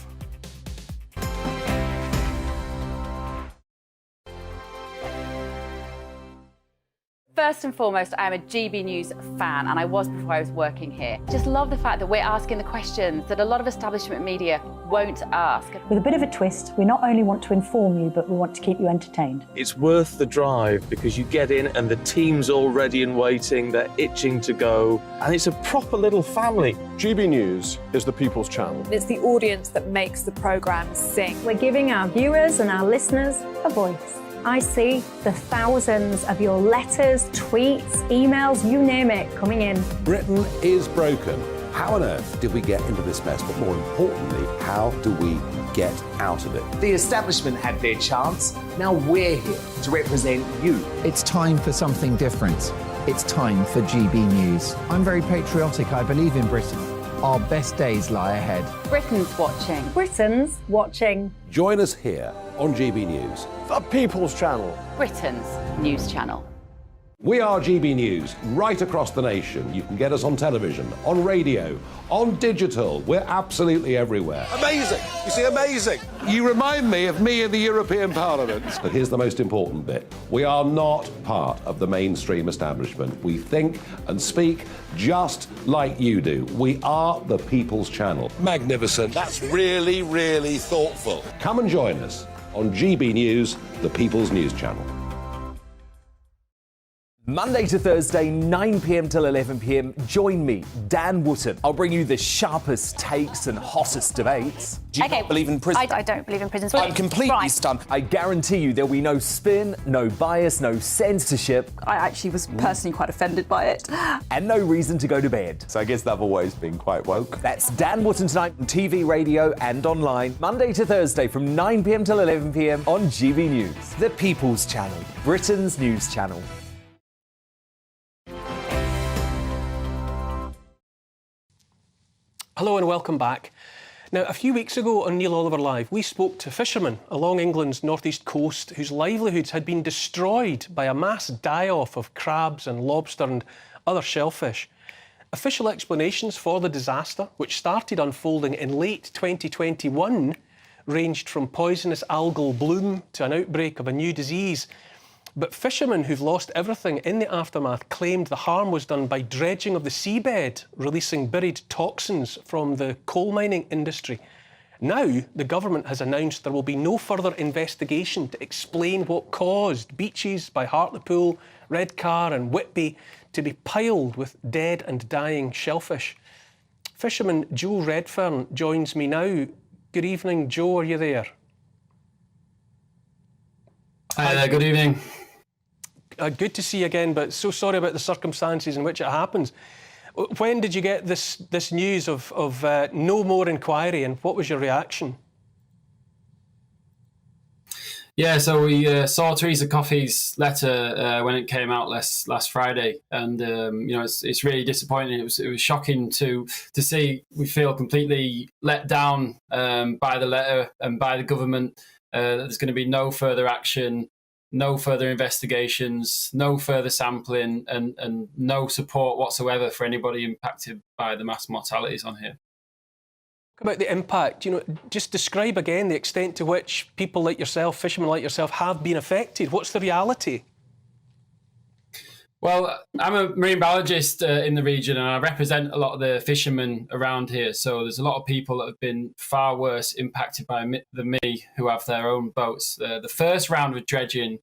First and foremost, I'm a GB News fan, and I was before I was working here. Just love the fact that we're asking the questions that a lot of establishment media won't ask. With a bit of a twist, we not only want to inform you, but we want to keep you entertained. It's worth the drive because you get in and the team's all ready and waiting, they're itching to go, and it's a proper little family. GB News is the People's Channel. It's the audience that makes the programme sing. We're giving our viewers and our listeners a voice. I see the thousands of your letters, tweets, emails, you name it, coming in. Britain is broken. How on earth did we get into this mess? But more importantly, how do we get out of it? The establishment had their chance. Now we're here to represent you. It's time for something different. It's time for GB News. I'm very patriotic. I believe in Britain. Our best days lie ahead. Britain's watching. Britain's watching. Join us here on GB News. The People's Channel. Britain's news channel. We are GB News, right across the nation. You can get us on television, on radio, on digital. We're absolutely everywhere. Amazing. You see, amazing. You remind me of me in the European Parliament. But here's the most important bit. We are not part of the mainstream establishment. We think and speak just like you do. We are the People's Channel. Magnificent. That's really, really thoughtful. Come and join us on GB News, the People's News Channel. Monday to Thursday, 9 p.m. till 11 p.m. Join me, Dan Wootton. I'll bring you the sharpest takes and hottest debates. Do you not believe in prison? I don't believe in prison. I'm completely stunned. I guarantee you there'll be no spin, no bias, no censorship. I actually was personally quite offended by it. And no reason to go to bed. So I guess they've always been quite woke. That's Dan Wootton tonight on TV, radio and online. Monday to Thursday from 9 p.m. till 11 p.m. on GB News. The People's Channel, Britain's news channel. Hello and welcome back. Now, a few weeks ago on Neil Oliver Live, we spoke to fishermen along England's northeast coast whose livelihoods had been destroyed by a mass die-off of crabs and lobster and other shellfish. Official explanations for the disaster, which started unfolding in late 2021, ranged from poisonous algal bloom to an outbreak of a new disease. But fishermen who've lost everything in the aftermath claimed the harm was done by dredging of the seabed, releasing buried toxins from the coal mining industry. Now, the government has announced there will be no further investigation to explain what caused beaches by Hartlepool, Redcar and Whitby to be piled with dead and dying shellfish. Fisherman Joe Redfern joins me now. Good evening, Joe, are you there? Hi there, good evening. Good to see you again, but so sorry about the circumstances in which it happens. When did you get this news of no more inquiry, and what was your reaction? Yeah, so we saw Teresa Coffey's letter when it came out last Friday, and you know, it's really disappointing. It was shocking to see. We feel completely let down by the letter and by the government. That there's going to be no further action, no further investigations, no further sampling, and no support whatsoever for anybody impacted by the mass mortalities on here. About the impact, you know, just describe again the extent to which people like yourself, fishermen like yourself, have been affected. What's the reality? Well, I'm a marine biologist in the region, and I represent a lot of the fishermen around here. So there's a lot of people that have been far worse impacted than me, who have their own boats. The first round of dredging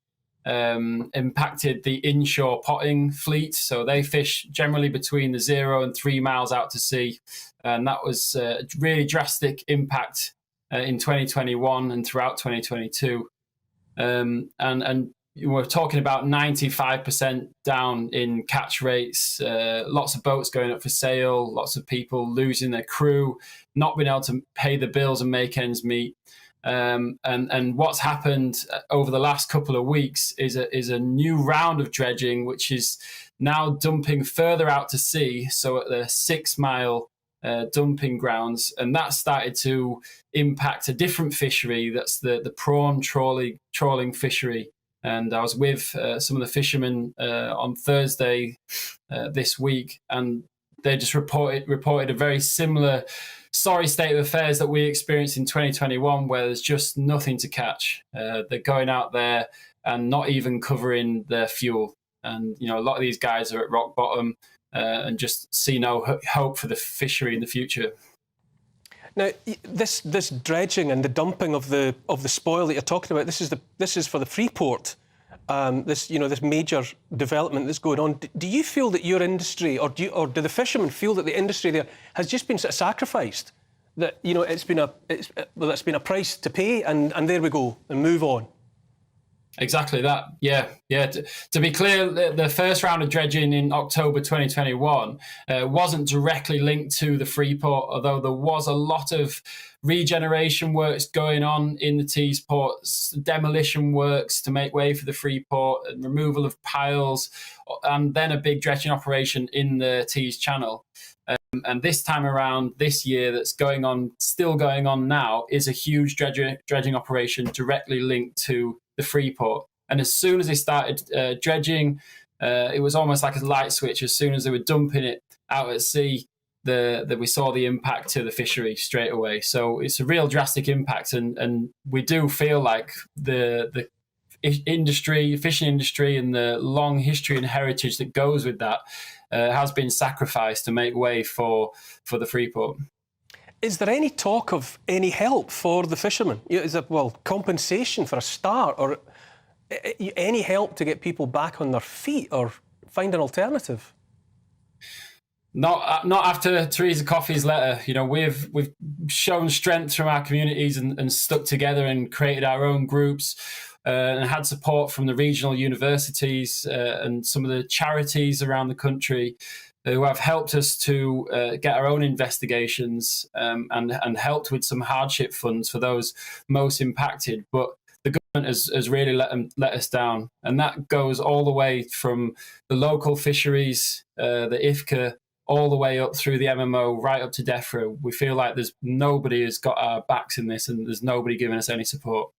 impacted the inshore potting fleet. So they fish generally between the 0 and 3 miles out to sea. And that was a really drastic impact in 2021 and throughout 2022. And we're talking about 95% down in catch rates, lots of boats going up for sale, lots of people losing their crew, not being able to pay the bills and make ends meet. And what's happened over the last couple of weeks is a new round of dredging, which is now dumping further out to sea, so at the 6 mile dumping grounds, and that started to impact a different fishery. That's the prawn trawling fishery. And I was with some of the fishermen on Thursday this week, and they just reported a very similar sorry state of affairs that we experienced in 2021, where there's just nothing to catch. They're going out there and not even covering their fuel. And, you know, a lot of these guys are at rock bottom and just see no hope for the fishery in the future. Now, this dredging and the dumping of the spoil that you're talking about, this is for the Freeport. This major development that's going on. Do you feel that your industry, or do the fishermen feel that the industry there has just been sort of sacrificed? That, you know, it's been a price to pay, and there we go, and move on. Exactly that. Yeah. To be clear, the first round of dredging in October 2021 wasn't directly linked to the Freeport, although there was a lot of regeneration works going on in the Tees ports, demolition works to make way for the Freeport, and removal of piles, and then a big dredging operation in the Tees Channel. And this time around, this year, that's still going on now, is a huge dredging operation directly linked to the Freeport. And as soon as they started dredging, it was almost like a light switch. As soon as they were dumping it out at sea, we saw the impact to the fishery straight away. So it's a real drastic impact, and we do feel like the fishing industry, and the long history and heritage that goes with that has been sacrificed to make way for the Freeport. Is there any talk of any help for the fishermen? Is there, compensation for a start, or any help to get people back on their feet or find an alternative? Not after Teresa Coffey's letter. You know, we've shown strength from our communities and stuck together and created our own groups and had support from the regional universities and some of the charities around the country who have helped us to get our own investigations and helped with some hardship funds for those most impacted. But the government has really let us down. And that goes all the way from the local fisheries, the IFCA, all the way up through the MMO, right up to DEFRA. We feel like there's nobody has got our backs in this, and there's nobody giving us any support.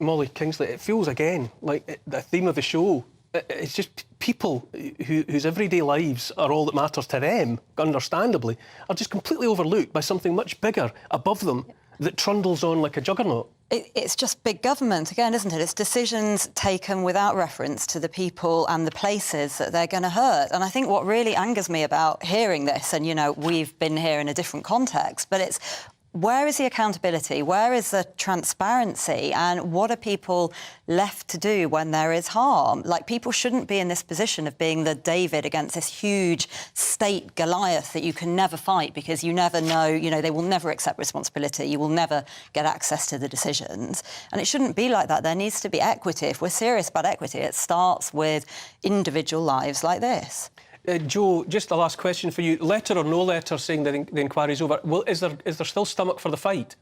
Molly Kingsley, it feels again like the theme of the show. It's just people whose everyday lives are all that matters to them, understandably, are just completely overlooked by something much bigger above them that trundles on like a juggernaut. It's just big government again, isn't it? It's decisions taken without reference to the people and the places that they're going to hurt. And I think what really angers me about hearing this, and, you know, we've been here in a different context, but it's where is the accountability? Where is the transparency? And what are people left to do when there is harm? Like, people shouldn't be in this position of being the David against this huge state Goliath that you can never fight because you never know, you know, they will never accept responsibility. You will never get access to the decisions. And it shouldn't be like that. There needs to be equity. If we're serious about equity, it starts with individual lives like this. Joe, just the last question for you. Letter or no letter saying that the inquiry's over, well, is there still stomach for the fight?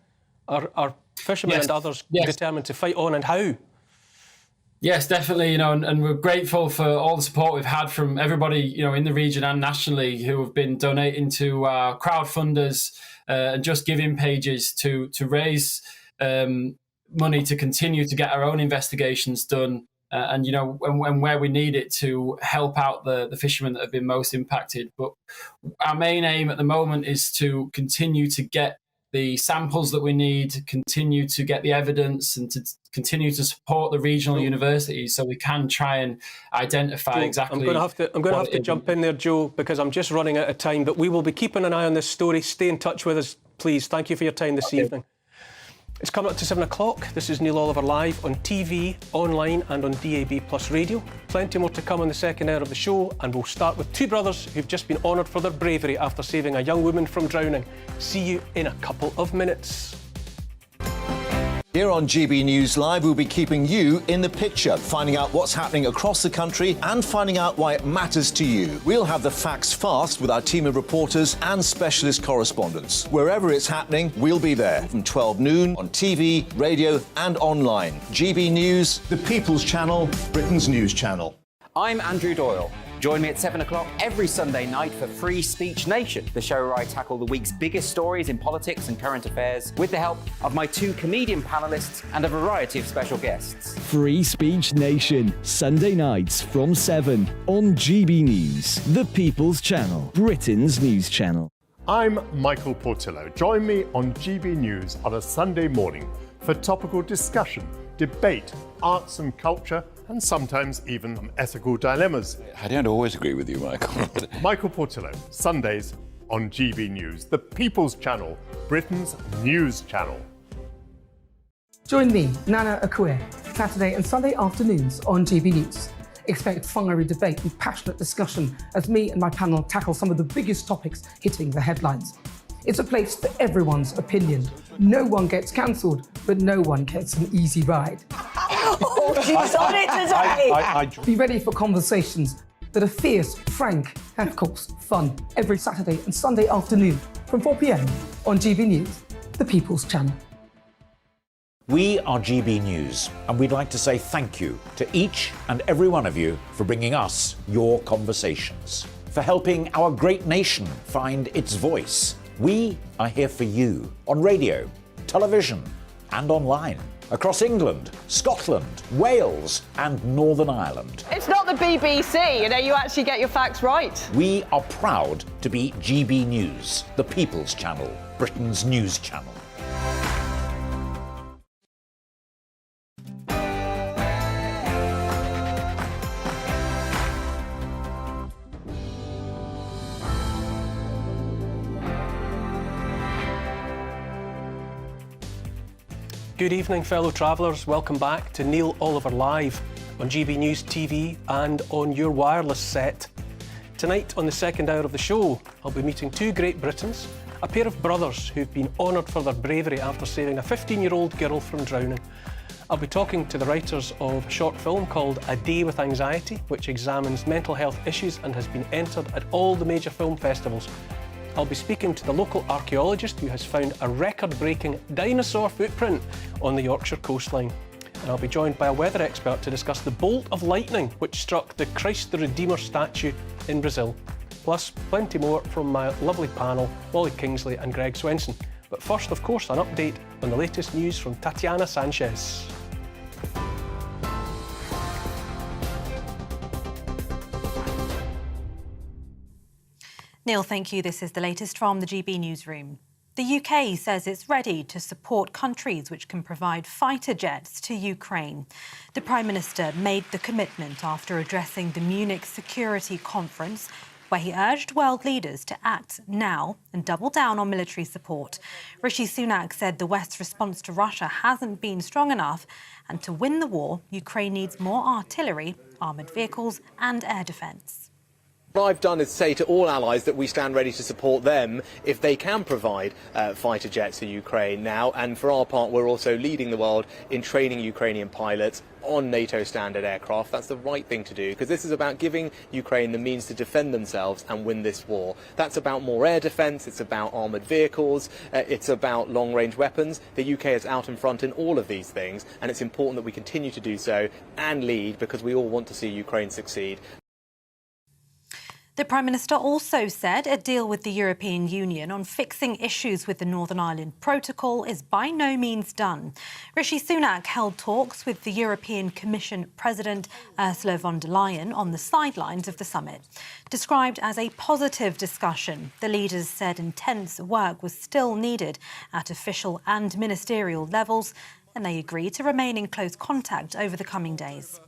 Are fishermen and others determined to fight on, and how? Yes, definitely, you know, and we're grateful for all the support we've had from everybody, you know, in the region and nationally who have been donating to our crowdfunders and just giving pages to raise money to continue to get our own investigations done. And, you know, and where we need it to help out the fishermen that have been most impacted. But our main aim at the moment is to continue to get the samples that we need, continue to get the evidence, and to continue to support the regional universities so we can try and identify Joe, exactly. I'm going to have to jump in there, Joe, because I'm just running out of time. But we will be keeping an eye on this story. Stay in touch with us, please. Thank you for your time this evening. It's coming up to 7 o'clock. This is Neil Oliver live on TV, online and on DAB Plus Radio. Plenty more to come on the second hour of the show, and we'll start with two brothers who've just been honoured for their bravery after saving a young woman from drowning. See you in a couple of minutes. Here on GB News Live, we'll be keeping you in the picture, finding out what's happening across the country and finding out why it matters to you. We'll have the facts fast with our team of reporters and specialist correspondents. Wherever it's happening, we'll be there from 12 noon on TV, radio and online. GB News, the People's Channel, Britain's news channel. I'm Andrew Doyle. Join me at 7 o'clock every Sunday night for Free Speech Nation, the show where I tackle the week's biggest stories in politics and current affairs with the help of my two comedian panellists and a variety of special guests. Free Speech Nation, Sunday nights from 7 on GB News, the People's Channel, Britain's news channel. I'm Michael Portillo. Join me on GB News on a Sunday morning for topical discussion, debate, arts and culture, and sometimes even ethical dilemmas. I don't always agree with you, Michael. Michael Portillo, Sundays on GB News, the People's Channel, Britain's news channel. Join me, Nana Akue, Saturday and Sunday afternoons on GB News. Expect fiery debate and passionate discussion as me and my panel tackle some of the biggest topics hitting the headlines. It's a place for everyone's opinion. No one gets cancelled, but no one gets an easy ride. Oh, she's on it today! Be ready for conversations that are fierce, frank, and of course, fun. Every Saturday and Sunday afternoon from 4 p.m. on GB News, the People's Channel. We are GB News, and we'd like to say thank you to each and every one of you for bringing us your conversations, for helping our great nation find its voice. We are here for you on radio, television, and online. Across England, Scotland, Wales, and Northern Ireland. It's not the BBC, you know, you actually get your facts right. We are proud to be GB News, the People's Channel, Britain's news channel. Good evening, fellow travellers. Welcome back to Neil Oliver Live on GB News TV and on your wireless set. Tonight, on the second hour of the show, I'll be meeting two Great Britons, a pair of brothers who've been honoured for their bravery after saving a 15-year-old girl from drowning. I'll be talking to the writers of a short film called A Day with Anxiety, which examines mental health issues and has been entered at all the major film festivals. I'll be speaking to the local archaeologist who has found a record-breaking dinosaur footprint on the Yorkshire coastline. And I'll be joined by a weather expert to discuss the bolt of lightning which struck the Christ the Redeemer statue in Brazil. plus plenty more from my lovely panel, Molly Kingsley and Greg Swenson. But first, of course, an update on the latest news from Tatiana Sanchez. Neil, thank you. This is the latest from the GB Newsroom. The UK says it's ready to support countries which can provide fighter jets to Ukraine. The Prime Minister made the commitment after addressing the Munich Security Conference, where he urged world leaders to act now and double down on military support. Rishi Sunak said the West's response to Russia hasn't been strong enough, and to win the war, Ukraine needs more artillery, armoured vehicles and air defence. What I've done is say to all allies that we stand ready to support them if they can provide fighter jets to Ukraine now. And for our part, we're also leading the world in training Ukrainian pilots on NATO standard aircraft. That's the right thing to do, because this is about giving Ukraine the means to defend themselves and win this war. That's about more air defence, it's about armoured vehicles, it's about long-range weapons. The UK is out in front in all of these things, and it's important that we continue to do so and lead, because we all want to see Ukraine succeed. The Prime Minister also said a deal with the European Union on fixing issues with the Northern Ireland Protocol is by no means done. Rishi Sunak held talks with the European Commission President Ursula von der Leyen on the sidelines of the summit. Described as a positive discussion, the leaders said intense work was still needed at official and ministerial levels, and they agreed to remain in close contact over the coming days.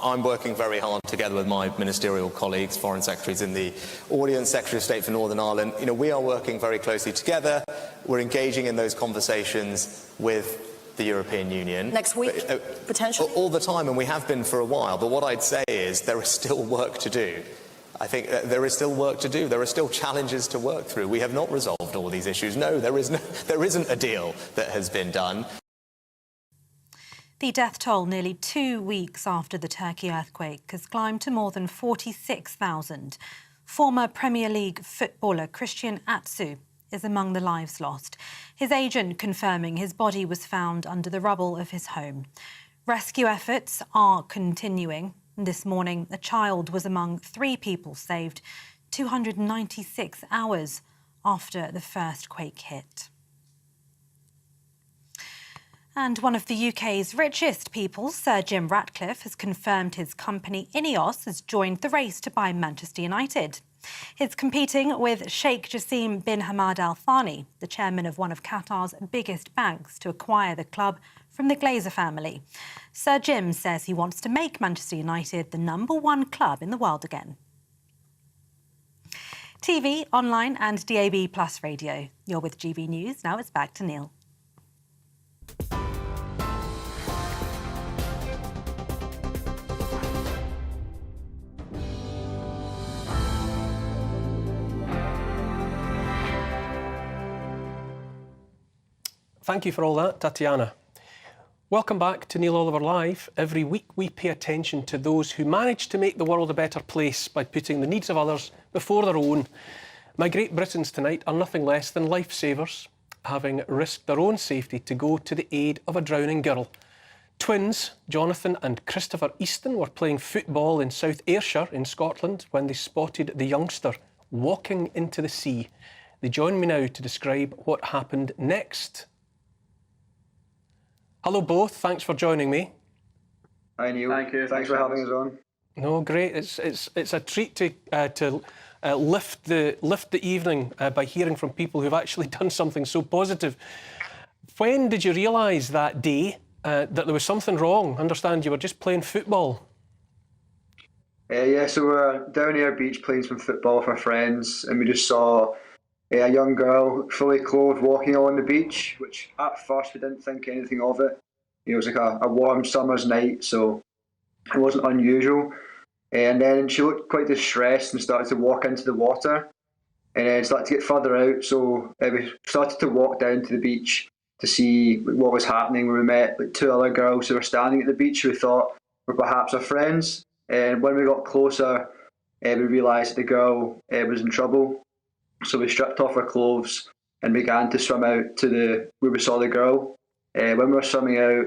I'm working very hard together with my ministerial colleagues, foreign secretaries in the audience, Secretary of State for Northern Ireland. We are working very closely together. We're engaging in those conversations with the European Union. Next week, potentially? All the time, and we have been for a while. But what I'd say is there is still work to do. I think there is still work to do. There are still challenges to work through. We have not resolved all these issues. No, there isn't a deal that has been done. The death toll nearly 2 weeks after the Turkey earthquake has climbed to more than 46,000. Former Premier League footballer Christian Atsu is among the lives lost. His agent confirming his body was found under the rubble of his home. Rescue efforts are continuing. This morning, a child was among 3 people saved 296 hours after the first quake hit. And one of the UK's richest people, Sir Jim Ratcliffe, has confirmed his company Ineos has joined the race to buy Manchester United. It's competing with Sheikh Jassim bin Hamad Al Thani, the chairman of one of Qatar's biggest banks, to acquire the club from the Glazer family. Sir Jim says he wants to make Manchester United the #1 club in the world again. TV, online and DAB+ radio. You're with GB News. Now it's back to Neil. Thank you for all that, Tatiana. Welcome back to Neil Oliver Live. Every week we pay attention to those who manage to make the world a better place by putting the needs of others before their own. My Great Britons tonight are nothing less than lifesavers, having risked their own safety to go to the aid of a drowning girl. Twins, Jonathan and Christopher Easton, were playing football in South Ayrshire in Scotland when they spotted the youngster walking into the sea. They join me now to describe what happened next. Hello both, thanks for joining me. Hi Neil. Thank you. Thanks for having us on. No, great. It's a treat to lift the evening by hearing from people who've actually done something so positive. When did you realise that day that there was something wrong? I understand you were just playing football. Yeah, so we're down near beach playing some football with our friends, and we just saw a young girl, fully clothed, walking along the beach, which at first we didn't think anything of it. It was like a warm summer's night, so it wasn't unusual. And then she looked quite distressed and started to walk into the water, and then started to get further out. So we started to walk down to the beach to see what was happening. We met 2 other girls who were standing at the beach who we thought were perhaps our friends. And when we got closer, we realised the girl was in trouble. So we stripped off our clothes and began to swim out to where we saw the girl. When we were swimming out,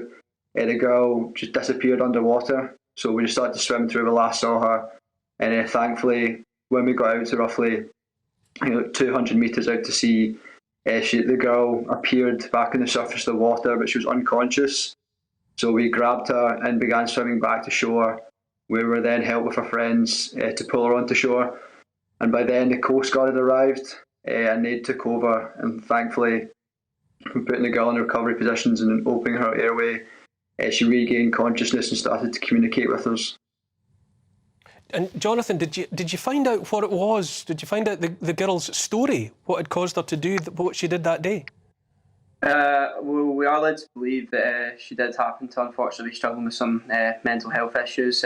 the girl just disappeared underwater. So we just started to swim to where we last saw her. And thankfully, when we got out to roughly 200 metres out to sea, the girl appeared back on the surface of the water, but she was unconscious. So we grabbed her and began swimming back to shore. We were then helped with our friends to pull her onto shore. And by then the Coast Guard had arrived and they took over. And thankfully, from putting the girl in recovery positions and opening her airway, she regained consciousness and started to communicate with us. And Jonathan, did you find out what it was? Did you find out the girl's story, what had caused her to do what she did that day? Well, we are led to believe that she did happen to unfortunately struggle with some mental health issues.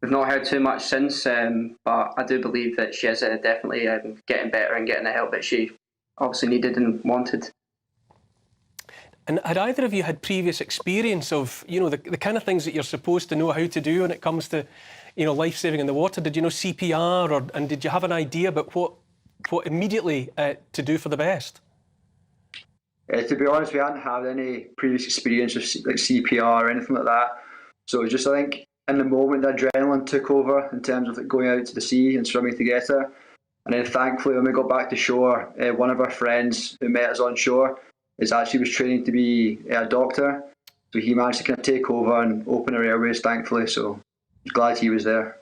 We've not heard too much since, but I do believe that she is definitely getting better and getting the help that she obviously needed and wanted. And had either of you had previous experience of, the kind of things that you're supposed to know how to do when it comes to, life-saving in the water? Did you know CPR, and did you have an idea about what immediately to do for the best? To be honest, we hadn't had any previous experience of like CPR or anything like that. So it was just, I think, in the moment, the adrenaline took over in terms of going out to the sea and swimming to get her. And then thankfully, when we got back to shore, one of our friends who met us on shore was training to be a doctor. So he managed to kind of take over and open her airways, thankfully. So I was glad he was there.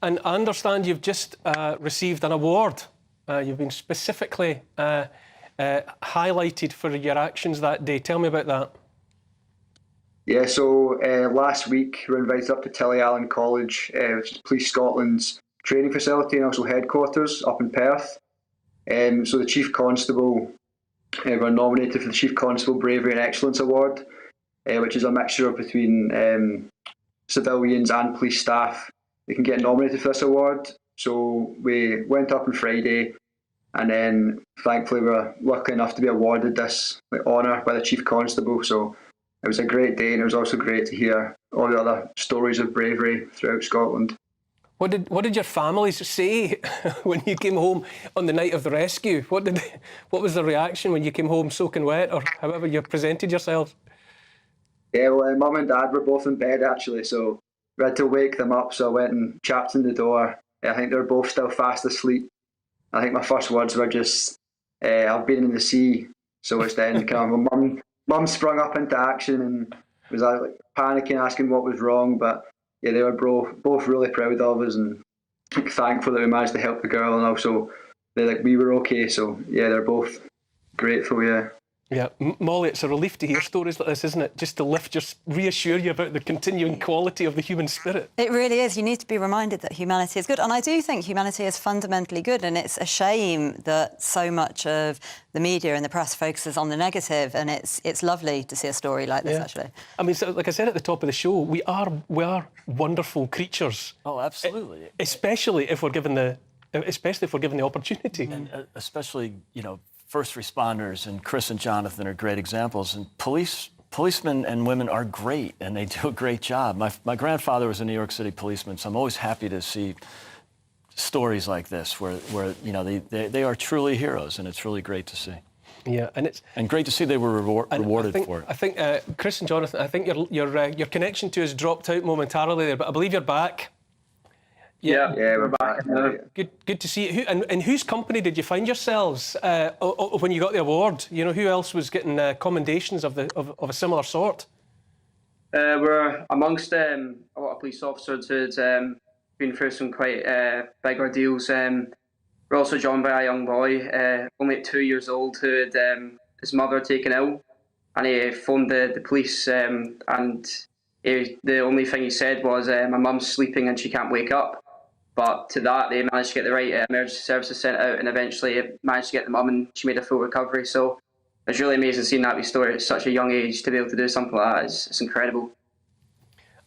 And I understand you've just received an award. You've been specifically highlighted for your actions that day. Tell me about that. Yeah, so last week we were invited up to Tillyallen College, which is Police Scotland's training facility and also headquarters up in Perth. So the Chief Constable were nominated for the Chief Constable Bravery and Excellence Award, which is a mixture of between civilians and police staff. They can get nominated for this award. So we went up on Friday, and then thankfully we were lucky enough to be awarded this honour by the Chief Constable. So it was a great day, and it was also great to hear all the other stories of bravery throughout Scotland. What did your families say when you came home on the night of the rescue? What was the reaction when you came home soaking wet, or however you presented yourselves? Yeah, well, Mum and Dad were both in bed actually, so we had to wake them up. So I went and chapped on the door. I think they were both still fast asleep. I think my first words were just, "I've been in the sea." So it's then kind of Mum sprung up into action and was like panicking, asking what was wrong. But yeah, they were both really proud of us and thankful that we managed to help the girl, and also we were okay. So yeah, they're both grateful. Yeah. Yeah, Molly, it's a relief to hear stories like this, isn't it? Just to reassure you about the continuing quality of the human spirit. It really is. You need to be reminded that humanity is good. And I do think humanity is fundamentally good. And it's a shame that so much of the media and the press focuses on the negative. And it's lovely to see a story like this, actually. I mean, so, like I said at the top of the show, we are wonderful creatures. Oh, absolutely. Especially if we're given the opportunity. And especially, first responders, and Chris and Jonathan are great examples. And policemen and women are great, and they do a great job. My grandfather was a New York City policeman, so I'm always happy to see stories like this where they are truly heroes, and it's really great to see. Yeah, and great to see they were rewarded for it. I think Chris and Jonathan, I think your connection to us dropped out momentarily there, but I believe you're back. Yeah, we're back. Good to see you. And whose company did you find yourselves when you got the award? Who else was getting commendations of a similar sort? We're amongst a lot of police officers who'd been through some quite big ordeals. We're also joined by a young boy, only 2 years old, who had his mother taken ill, and he phoned the police, and the only thing he said was, "My mum's sleeping and she can't wake up." But to that, they managed to get the right emergency services sent out, and eventually managed to get the mum, and she made a full recovery. So it's really amazing seeing that story at such a young age, to be able to do something like that. It's incredible.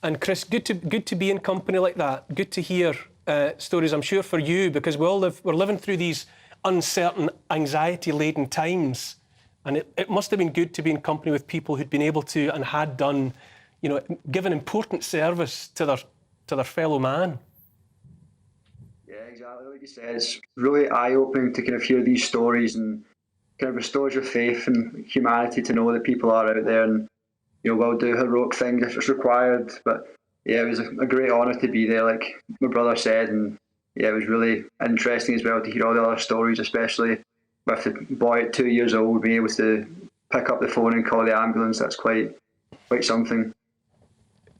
And Chris, good to be in company like that. Good to hear stories, I'm sure, for you, because we're living through these uncertain, anxiety-laden times. And it must have been good to be in company with people who'd been able to and had done, given important service to their fellow man. Yeah, exactly. Like you said, it's really eye-opening to kind of hear these stories, and kind of restores your faith in humanity to know that people are out there and will do heroic things if it's required. But yeah, it was a great honour to be there, like my brother said, and yeah, it was really interesting as well to hear all the other stories, especially with the boy at 2 years old being able to pick up the phone and call the ambulance. That's quite something.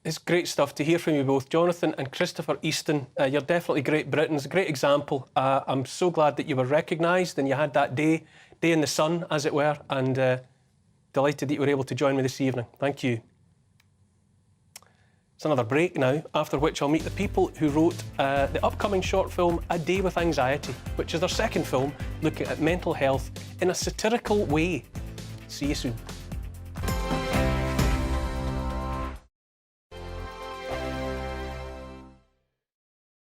It's great stuff to hear from you both, Jonathan and Christopher Easton. You're definitely Great Britons, a great example. I'm so glad that you were recognised and you had that day in the sun, as it were, and delighted that you were able to join me this evening. Thank you. It's another break now, after which I'll meet the people who wrote the upcoming short film A Day with Anxiety, which is their second film looking at mental health in a satirical way. See you soon.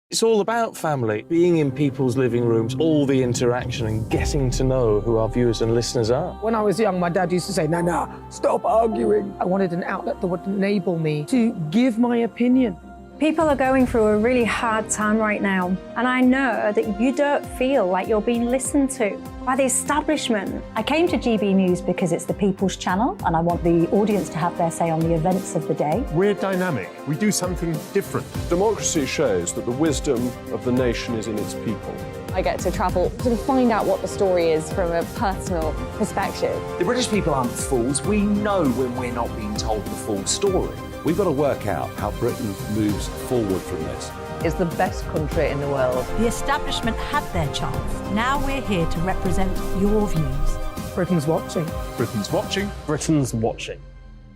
It's all about family, being in people's living rooms, all the interaction and getting to know who our viewers and listeners are. When I was young, my dad used to say, Nana, stop arguing. I wanted an outlet that would enable me to give my opinion. People are going through a really hard time right now, and I know that you don't feel like you're being listened to by the establishment. I came to GB News because it's the People's Channel, and I want the audience to have their say on the events of the day. We're dynamic. We do something different. Democracy shows that the wisdom of the nation is in its people. I get to travel to find out what the story is from a personal perspective. The British people aren't fools. We know when we're not being told the full story. We've got to work out how Britain moves forward from this. It's the best country in the world. The establishment had their chance. Now we're here to represent your views. Britain's watching. Britain's watching. Britain's watching.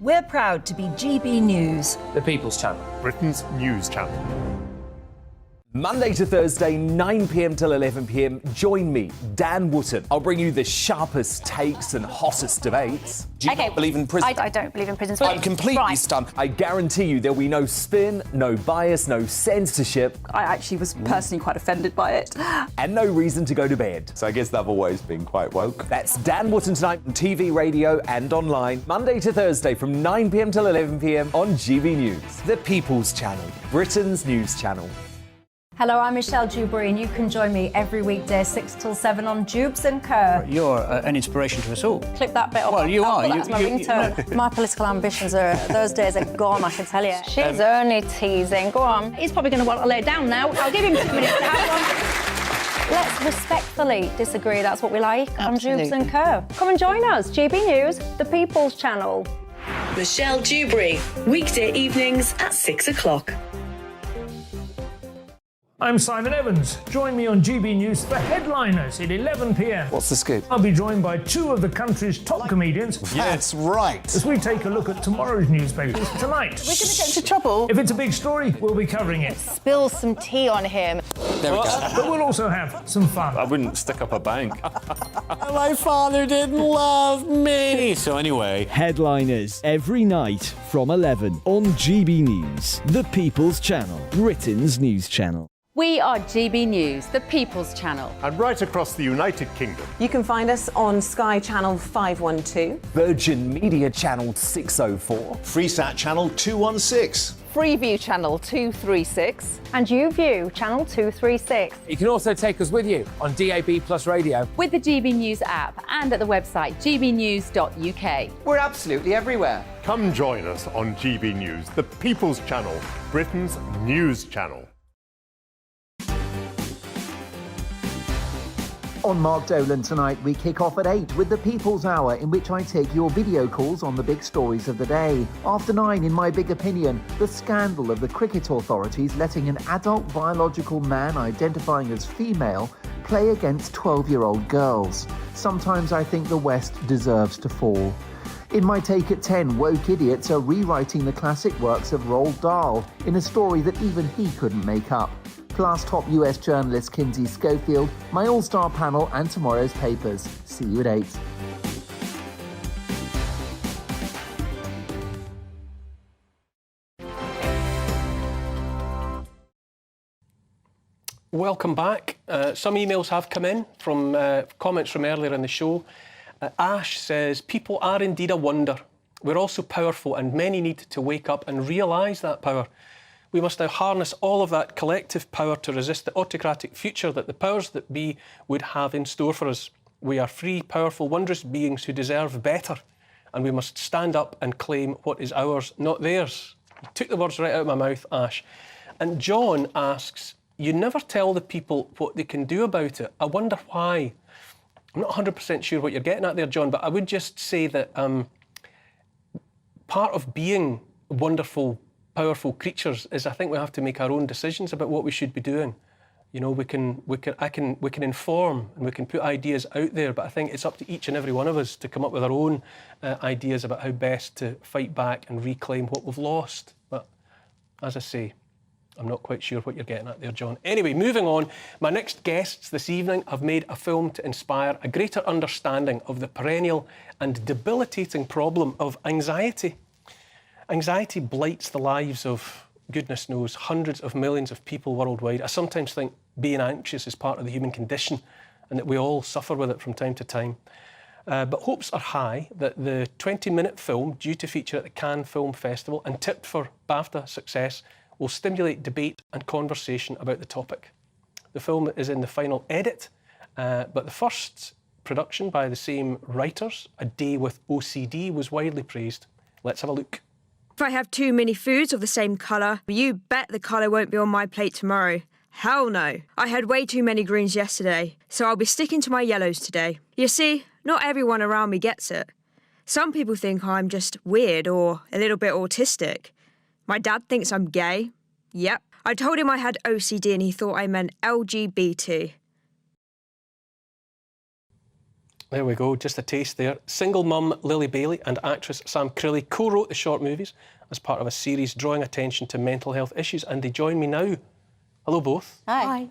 We're proud to be GB News. The People's Channel. Britain's news channel. Monday to Thursday, 9 p.m. till 11 p.m. Join me, Dan Wootton. I'll bring you the sharpest takes and hottest debates. Do you not believe in prison? I don't believe in prisons. I'm completely Right. stunned. I guarantee you there'll be no spin, no bias, no censorship, I actually was personally quite offended by it. and no reason to go to bed. So I guess they've always been quite woke. That's Dan Wootton tonight on TV, radio and online, Monday to Thursday from 9 p.m. till 11 p.m. on GB News, the People's Channel, Britain's news channel. Hello, I'm Michelle Dewberry, and you can join me every weekday 6 till 7 on Jubes and Kerr. You're an inspiration to us all. Clip that bit off. Well, you are. That's my ringtone. My political ambitions those days are gone, I can tell you. She's only teasing. Go on. He's probably going to want to lay down now. I'll give him 2 minutes to have one. Let's respectfully disagree. That's what we like on Jubes and Kerr. Come and join us. GB News, the People's Channel. Michelle Dewberry, weekday evenings at 6 o'clock. I'm Simon Evans. Join me on GB News for Headliners at 11 p.m. What's the scoop? I'll be joined by 2 of the country's top comedians. That's right. As we take a look at tomorrow's newspapers tonight. We're going to get into trouble. If it's a big story, we'll be covering it. Spill some tea on him. There we go. But we'll also have some fun. I wouldn't stick up a bank. My father didn't love me. So anyway. Headliners every night from 11 on GB News, the People's Channel, Britain's news channel. We are GB News, the People's Channel. And right across the United Kingdom. You can find us on Sky Channel 512. Virgin Media Channel 604. Freesat Channel 216. Freeview Channel 236. And YouView, Channel 236. You can also take us with you on DAB Plus Radio. With the GB News app and at the website gbnews.uk. We're absolutely everywhere. Come join us on GB News, the People's Channel, Britain's news channel. On Mark Dolan tonight, we kick off at 8 with the People's Hour, in which I take your video calls on the big stories of the day. After 9, in my big opinion, the scandal of the cricket authorities letting an adult biological man identifying as female play against 12-year-old girls. Sometimes I think the West deserves to fall. In my take at 10, woke idiots are rewriting the classic works of Roald Dahl in a story that even he couldn't make up. Plus top US journalist Kinsey Schofield, my all-star panel and tomorrow's papers. See you at 8. Welcome back. Some emails have come in from comments from earlier in the show. Ash says, people are indeed a wonder. We're also powerful and many need to wake up and realise that power. We must now harness all of that collective power to resist the autocratic future that the powers that be would have in store for us. We are free, powerful, wondrous beings who deserve better, and we must stand up and claim what is ours, not theirs. You took the words right out of my mouth, Ash. And John asks, you never tell the people what they can do about it. I wonder why. I'm not 100% sure what you're getting at there, John, but I would just say that part of being wonderful, powerful creatures is I think we have to make our own decisions about what we should be doing. You know, we can inform and we can put ideas out there, but I think it's up to each and every one of us to come up with our own ideas about how best to fight back and reclaim what we've lost. But as I say, I'm not quite sure what you're getting at there, John. Anyway, moving on, my next guests this evening have made a film to inspire a greater understanding of the perennial and debilitating problem of anxiety. Anxiety blights the lives of, goodness knows, hundreds of millions of people worldwide. I sometimes think being anxious is part of the human condition and that we all suffer with it from time to time. But hopes are high that the 20-minute film due to feature at the Cannes Film Festival and tipped for BAFTA success will stimulate debate and conversation about the topic. The film is in the final edit, but the first production by the same writers, A Day with OCD, was widely praised. Let's have a look. If I have too many foods of the same colour, you bet the colour won't be on my plate tomorrow. Hell no. I had way too many greens yesterday, so I'll be sticking to my yellows today. You see, not everyone around me gets it. Some people think I'm just weird or a little bit autistic. My dad thinks I'm gay. Yep. I told him I had OCD and he thought I meant LGBT. There we go, just a taste there. Single mum Lily Bailey and actress Sam Crilly co-wrote the short movies as part of a series drawing attention to mental health issues, and they join me now. Hello, both. Hi.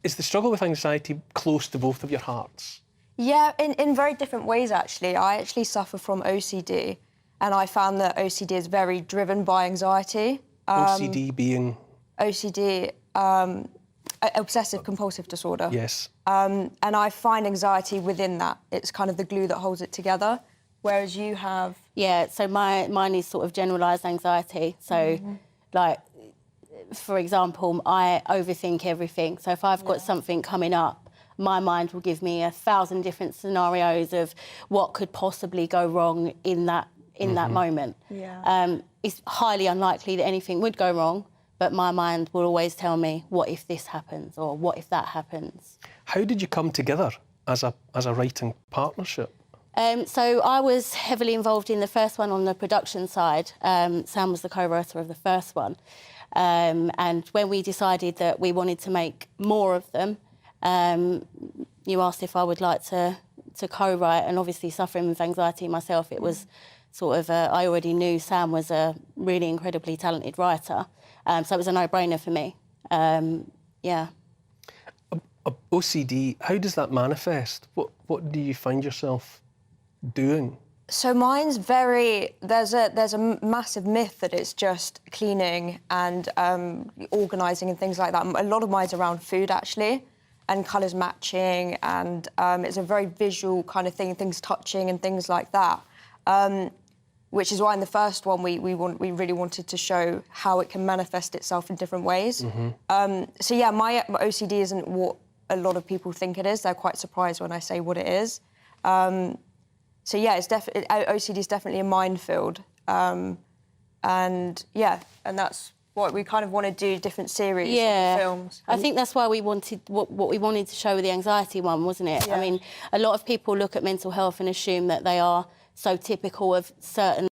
Is the struggle with anxiety close to both of your hearts? Yeah, in very different ways, actually. I actually suffer from OCD, and I found that OCD is very driven by anxiety. OCD being? OCD, obsessive compulsive disorder. Yes. And I find anxiety within that. It's kind of the glue that holds it together, whereas you have... Yeah, so mine is sort of generalised anxiety. So, like, for example, I overthink everything. So if I've got something coming up, my mind will give me 1,000 different scenarios of what could possibly go wrong in that moment. Yeah. It's highly unlikely that anything would go wrong, but my mind will always tell me, what if this happens, or what if that happens? How did you come together as a writing partnership? So I was heavily involved in the first one on the production side. Sam was the co-writer of the first one. And when we decided that we wanted to make more of them, you asked if I would like to co-write, and obviously suffering with anxiety myself, it was sort of, I already knew Sam was a really incredibly talented writer, so it was a no-brainer for me, yeah. OCD, how does that manifest? What do you find yourself doing? So mine's very... There's a massive myth that it's just cleaning and organising and things like that. A lot of mine's around food, actually, and colours matching, and it's a very visual kind of thing, things touching and things like that. Which is why in the first one we really wanted to show how it can manifest itself in different ways. So yeah, my OCD isn't what a lot of people think it is. They're quite surprised when I say what it is. So yeah, OCD is definitely a minefield, and yeah, and that's what we kind of want to do, different series of films. I think that's why we wanted what we wanted to show with the anxiety one, wasn't it? Yeah. I mean, a lot of people look at mental health and assume that they are so typical of certain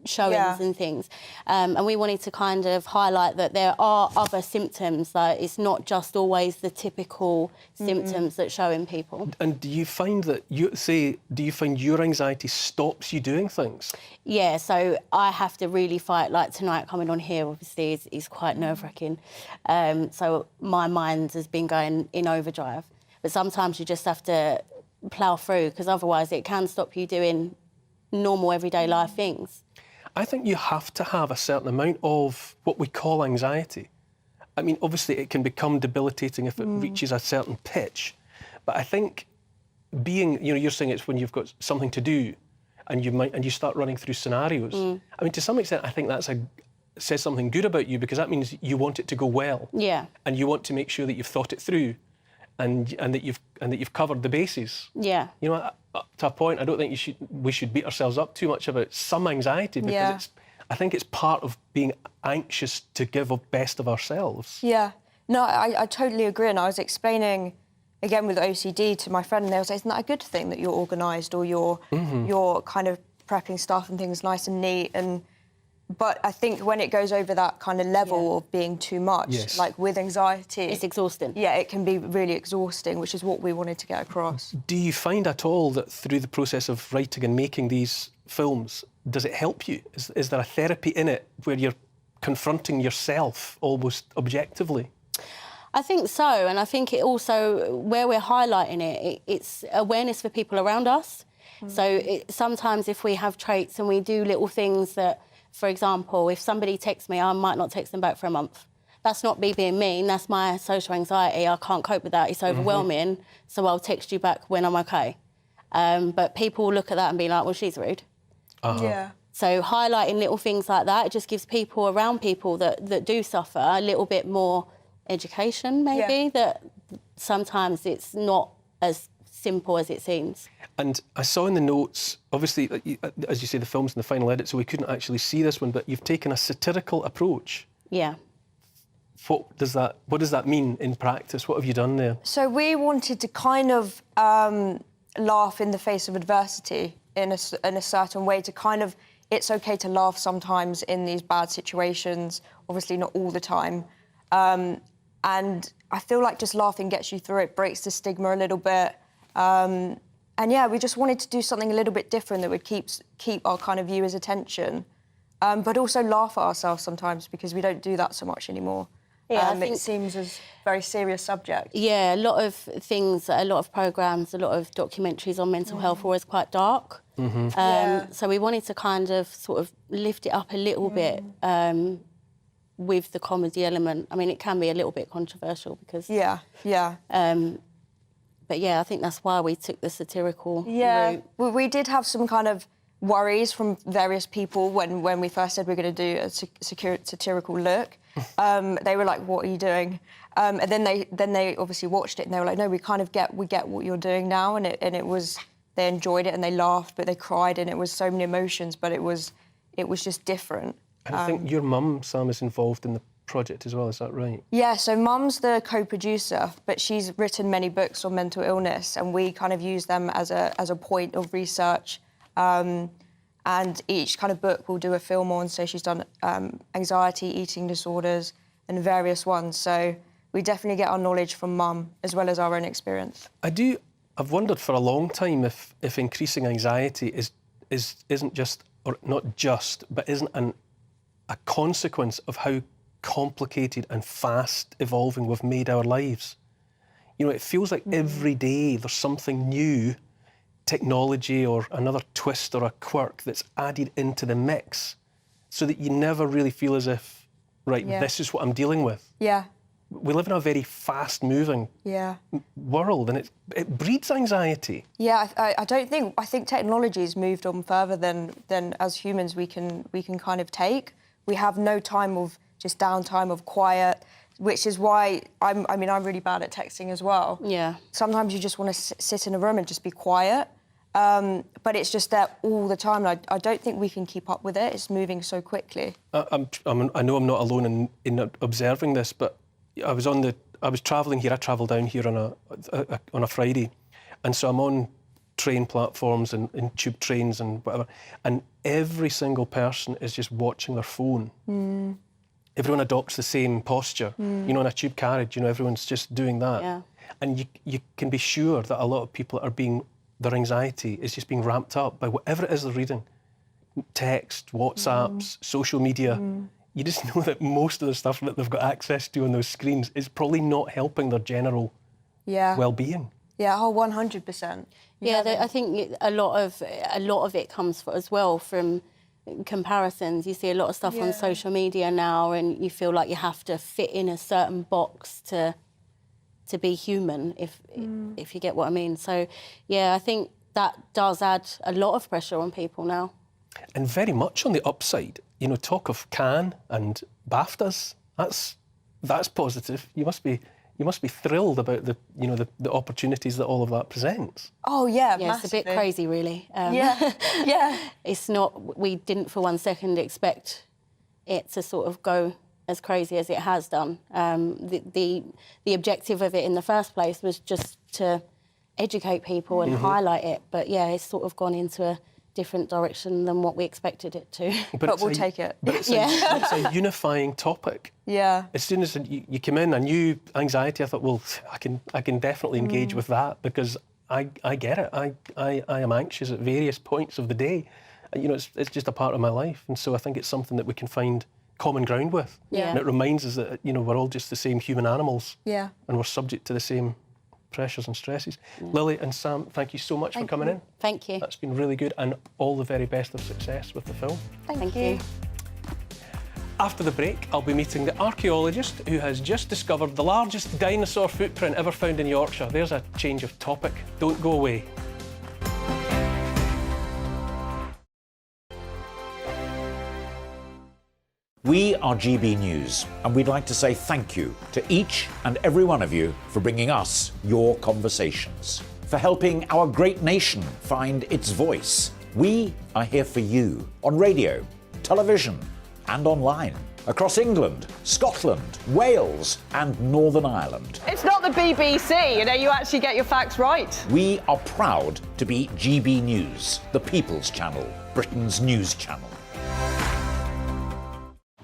showings and things. And we wanted to kind of highlight that there are other symptoms, like it's not just always the typical symptoms that show in people. And do you find that, do you find your anxiety stops you doing things? Yeah, so I have to really fight, like tonight coming on here, obviously, is quite nerve-wracking. So my mind has been going in overdrive. But sometimes you just have to plough through, because otherwise it can stop you doing normal everyday life things. I think you have to have a certain amount of what we call anxiety. I mean, obviously it can become debilitating if it reaches a certain pitch, but I think being, you're saying it's when you've got something to do and you start running through scenarios. I mean, to some extent, I think says something good about you, because that means you want it to go well. Yeah. And you want to make sure that you've thought it through and that you've covered the bases. Yeah. You know, up to a point, I don't think we should beat ourselves up too much about some anxiety, because I think it's part of being anxious to give the best of ourselves. Yeah. No, I totally agree. And I was explaining, again, with OCD to my friend, and they were saying, isn't that a good thing that you're organised or you're kind of prepping stuff and things nice and neat? But I think when it goes over that kind of level of being too much, like with anxiety... It's exhausting. Yeah, it can be really exhausting, which is what we wanted to get across. Do you find at all that through the process of writing and making these films, does it help you? Is there a therapy in it where you're confronting yourself almost objectively? I think so, and I think it also, where we're highlighting it's awareness for people around us. So sometimes if we have traits and we do little things that, for example, if somebody texts me, I might not text them back for a month. That's not me being mean, that's my social anxiety. I can't cope with that, it's overwhelming, so I'll text you back when I'm OK. But people will look at that and be like, well, she's rude. Yeah. So highlighting little things like that, it just gives people around people that do suffer a little bit more education, maybe, that sometimes it's not as simple as it seems. And I saw in the notes, obviously, as you say, the film's in the final edit, so we couldn't actually see this one, but you've taken a satirical approach. Yeah. What does that mean in practice? What have you done there? So we wanted to kind of laugh in the face of adversity in a certain way, to kind of... It's OK to laugh sometimes in these bad situations, obviously not all the time. And I feel like just laughing gets you through it, breaks the stigma a little bit. And yeah, we just wanted to do something a little bit different that would keep our kind of viewers' attention, but also laugh at ourselves sometimes, because we don't do that so much anymore. Yeah, it seems a very serious subject. Yeah, a lot of things, a lot of programmes, a lot of documentaries on mental health are always quite dark. So we wanted to kind of sort of lift it up a little bit with the comedy element. I mean, it can be a little bit controversial because... Yeah. But yeah, I think that's why we took the satirical route. We did have some kind of worries from various people when we first said we were going to do a satirical look. They were like, "What are you doing?" And then they obviously watched it and they were like, "No, we get what you're doing now." And it was, they enjoyed it and they laughed, but they cried, and it was so many emotions, but it was just different. And I think your mum, Sam, is involved in the project as well, is that right? Yeah, so Mum's the co-producer, but she's written many books on mental illness, and we kind of use them as a point of research. And each kind of book we'll do a film on. So she's done anxiety, eating disorders, and various ones. So we definitely get our knowledge from Mum as well as our own experience. I've wondered for a long time if increasing anxiety isn't just, or not just, but isn't a consequence of how complicated and fast evolving we've made our lives. You know, it feels like every day there's something new, technology or another twist or a quirk that's added into the mix, so that you never really feel as if, this is what I'm dealing with. Yeah. We live in a very fast-moving world, and it breeds anxiety. Yeah, I think technology's moved on further than as humans we can kind of take. We have no time of just downtime, of quiet, which is why I'm really bad at texting as well. Yeah. Sometimes you just want to sit in a room and just be quiet, but it's just there all the time. And I don't think we can keep up with it. It's moving so quickly. I know I'm not alone in observing this, but I was travelling here. I travel down here on a Friday, and so I'm on train platforms and in tube trains and whatever, and every single person is just watching their phone. Everyone adopts the same posture. You know, in a tube carriage, everyone's just doing that. Yeah. And you can be sure that a lot of people their anxiety is just being ramped up by whatever it is they're reading. Text, WhatsApps, social media. You just know that most of the stuff that they've got access to on those screens is probably not helping their general well-being. Yeah, 100%. Yeah, I think a lot of it comes as well from comparisons. You see a lot of stuff on social media now, and you feel like you have to fit in a certain box to be human, if you get what I mean. So, yeah, I think that does add a lot of pressure on people now. And very much on the upside, talk of Cannes and BAFTAs. That's positive. You must be you must be thrilled about the opportunities that all of that presents. Oh yeah, yeah, it's a bit crazy, really. Yeah. It's not. We didn't for one second expect it to sort of go as crazy as it has done. The objective of it in the first place was just to educate people and highlight it. But yeah, it's sort of gone into a different direction than what we expected it to. But we'll take it. But it's a unifying topic. Yeah. As soon as you came in, I knew anxiety. I thought, well, I can definitely engage with that because I get it. I am anxious at various points of the day. It's just a part of my life, and so I think it's something that we can find common ground with. Yeah. And it reminds us that we're all just the same human animals. Yeah. And we're subject to the same pressures and stresses. Lily and Sam, thank you so much for coming in. Thank you. That's been really good, and all the very best of success with the film. Thank you. After the break, I'll be meeting the archaeologist who has just discovered the largest dinosaur footprint ever found in Yorkshire. There's a change of topic. Don't go away. We are GB News, and we'd like to say thank you to each and every one of you for bringing us your conversations, for helping our great nation find its voice. We are here for you on radio, television, and online, across England, Scotland, Wales, and Northern Ireland. It's not the BBC, you actually get your facts right. We are proud to be GB News, the People's Channel, Britain's news channel.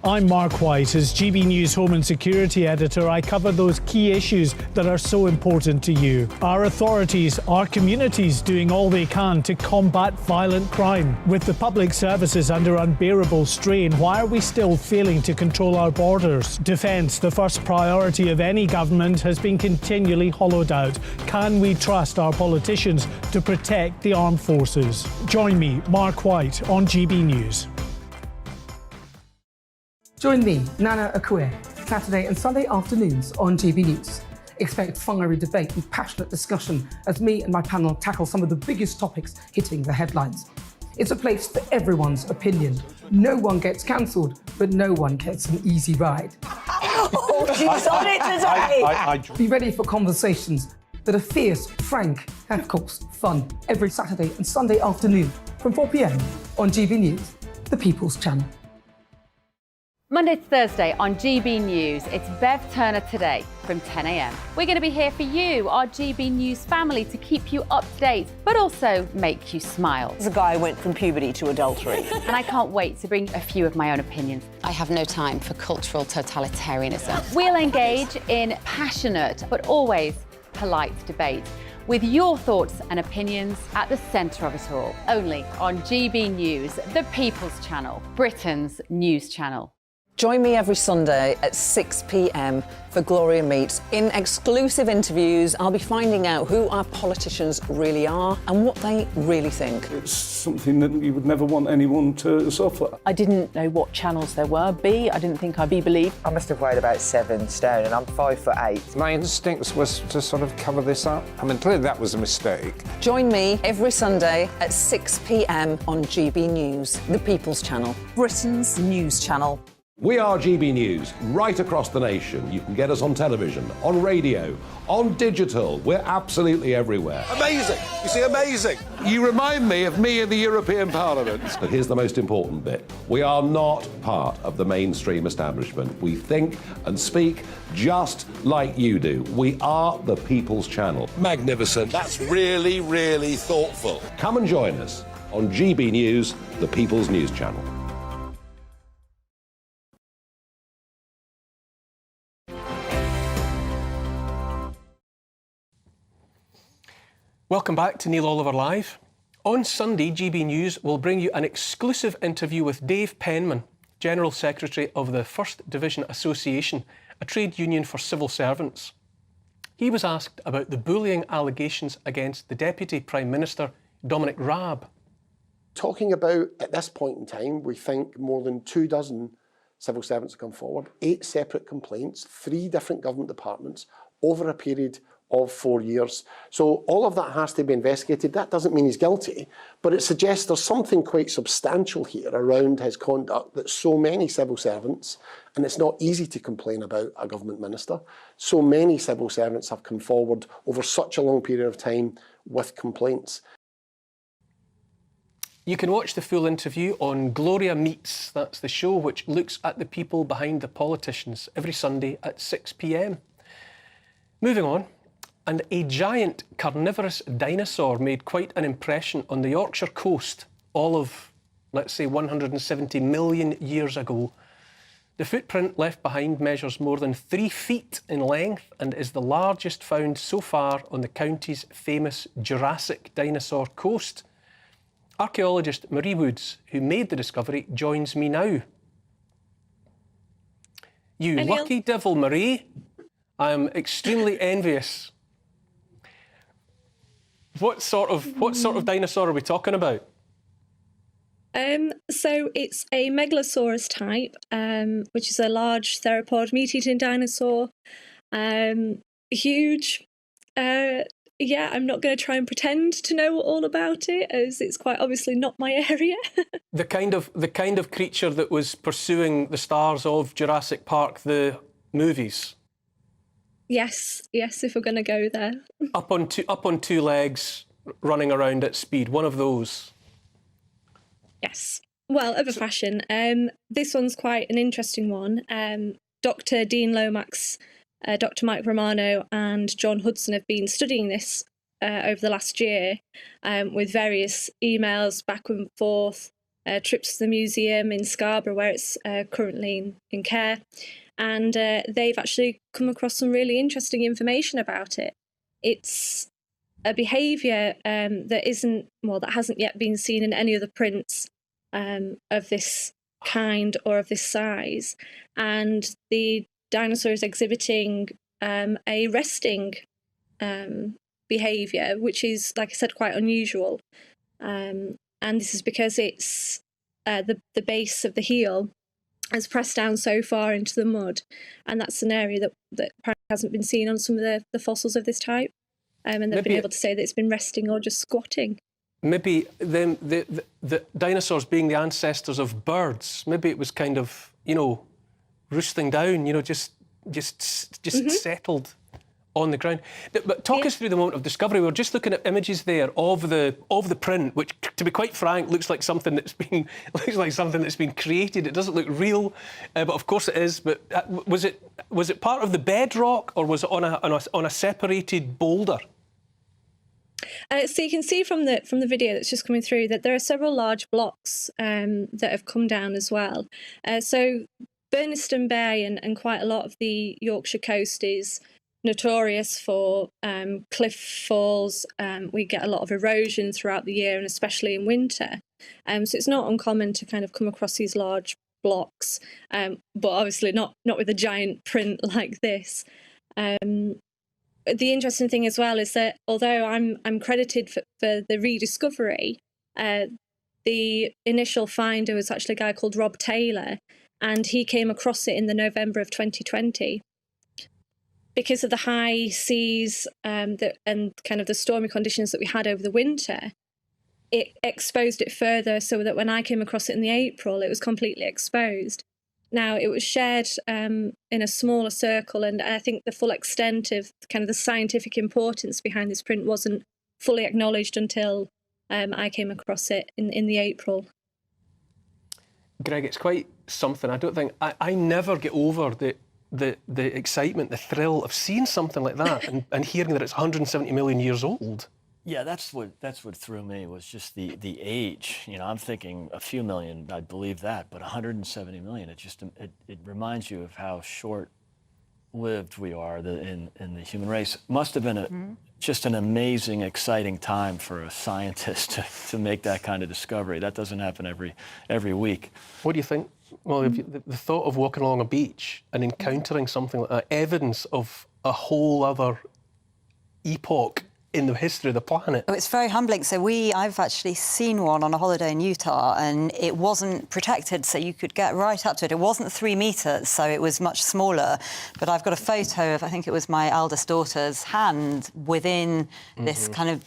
I'm Mark White. As GB News Home and Security Editor, I cover those key issues that are so important to you. Our authorities, our communities doing all they can to combat violent crime. With the public services under unbearable strain, why are we still failing to control our borders? Defence, the first priority of any government, has been continually hollowed out. Can we trust our politicians to protect the armed forces? Join me, Mark White, on GB News. Join me, Nana Akue, Saturday and Sunday afternoons on GB News. Expect fiery debate and passionate discussion as me and my panel tackle some of the biggest topics hitting the headlines. It's a place for everyone's opinion. No one gets cancelled, but no one gets an easy ride. Oh, she's on it today! Be ready for conversations that are fierce, frank, and of course, fun. Every Saturday and Sunday afternoon from 4 p.m. on GB News, the People's Channel. Monday to Thursday on GB News, it's Bev Turner Today from 10 a.m. We're going to be here for you, our GB News family, to keep you up to date, but also make you smile. The guy went from puberty to adultery. And I can't wait to bring a few of my own opinions. I have no time for cultural totalitarianism. We'll engage in passionate, but always polite debate, with your thoughts and opinions at the centre of it all. Only on GB News, the People's Channel, Britain's news channel. Join me every Sunday at 6 p.m. for Gloria Meets. In exclusive interviews, I'll be finding out who our politicians really are and what they really think. It's something that you would never want anyone to suffer. I didn't know what channels there were. I didn't think I'd be believed. I must have weighed about 7 stone and I'm 5'8". My instincts was to sort of cover this up. I mean, clearly that was a mistake. Join me every Sunday at 6 p.m. on GB News, the People's Channel, Britain's news channel. We are GB News, right across the nation. You can get us on television, on radio, on digital. We're absolutely everywhere. Amazing! You see, amazing! You remind me of me in the European Parliament. But here's the most important bit. We are not part of the mainstream establishment. We think and speak just like you do. We are the People's Channel. Magnificent. That's really, really thoughtful. Come and join us on GB News, the People's News Channel. Welcome back to Neil Oliver Live. On Sunday, GB News will bring you an exclusive interview with Dave Penman, General Secretary of the 1st Division Association, a trade union for civil servants. He was asked about the bullying allegations against the Deputy Prime Minister, Dominic Raab. Talking about, at this point in time, we think more than 24 civil servants have come forward, 8 separate complaints, 3 different government departments, over a period of 4 years. So all of that has to be investigated. That doesn't mean he's guilty, but it suggests there's something quite substantial here around his conduct that so many civil servants, and it's not easy to complain about a government minister, so many civil servants have come forward over such a long period of time with complaints. You can watch the full interview on Gloria Meets. That's the show which looks at the people behind the politicians every Sunday at 6 p.m. Moving on, and a giant carnivorous dinosaur made quite an impression on the Yorkshire coast, all of, let's say, 170 million years ago. The footprint left behind measures more than 3 feet in length and is the largest found so far on the county's famous Jurassic dinosaur coast. Archaeologist Marie Woods, who made the discovery, joins me now. You lucky devil, Marie. I am extremely envious. What sort of dinosaur are we talking about? So it's a Megalosaurus type, which is a large theropod meat-eating dinosaur. Huge. Yeah, I'm not going to try and pretend to know all about it, as it's quite obviously not my area. The kind of creature that was pursuing the stars of Jurassic Park, the movies. Yes, if we're going to go there. Up on two legs, running around at speed. One of those. Yes. Well, of a fashion. This one's quite an interesting one. Dr. Dean Lomax, Dr. Mike Romano and John Hudson have been studying this over the last year with various emails back and forth, trips to the museum in Scarborough where it's currently in care. And they've actually come across some really interesting information about it. It's a behaviour that hasn't yet been seen in any other prints of this kind or of this size. And the dinosaur is exhibiting a resting behaviour, which is, like I said, quite unusual. And this is because it's the base of the heel has pressed down so far into the mud, and that's an area that apparently hasn't been seen on some of the fossils of this type. And they've been able to say that it's been resting or just squatting. Maybe the dinosaurs being the ancestors of birds, maybe it was kind of, roosting down, just settled on the ground. But talk us through the moment of discovery. We were just looking at images there of the print, which, to be quite frank, looks like something that's been created. It doesn't look real, but of course it is. But was it part of the bedrock, or was it on a separated boulder? So you can see from the video that's just coming through that there are several large blocks that have come down as well. So Burniston Bay and quite a lot of the Yorkshire coast is notorious for cliff falls. We get a lot of erosion throughout the year, and especially in winter. So it's not uncommon to kind of come across these large blocks, but obviously not with a giant print like this. The interesting thing as well is that although I'm credited for the rediscovery, the initial finder was actually a guy called Rob Taylor, and he came across it in the November of 2020. Because of the high seas and kind of the stormy conditions that we had over the winter, it exposed it further, so that when I came across it in the April, it was completely exposed. Now, it was shared in a smaller circle, and I think the full extent of kind of the scientific importance behind this print wasn't fully acknowledged until I came across it in the April. Greg, it's quite something. I don't think I never get over the excitement, the thrill of seeing something like that and hearing that it's 170 million years old. Yeah, that's what threw me, was just the age. I'm thinking a few million, I believe that, but 170 million, it reminds you of how short-lived we are in the human race. Must have been just an amazing, exciting time for a scientist to make that kind of discovery. That doesn't happen every week. What do you think? Well, the thought of walking along a beach and encountering something like that, evidence of a whole other epoch in the history of the planet. Oh, it's very humbling. So I've actually seen one on a holiday in Utah, and it wasn't protected, so you could get right up to it. It wasn't 3 metres, so it was much smaller. But I've got a photo of, I think it was my eldest daughter's hand within this kind of,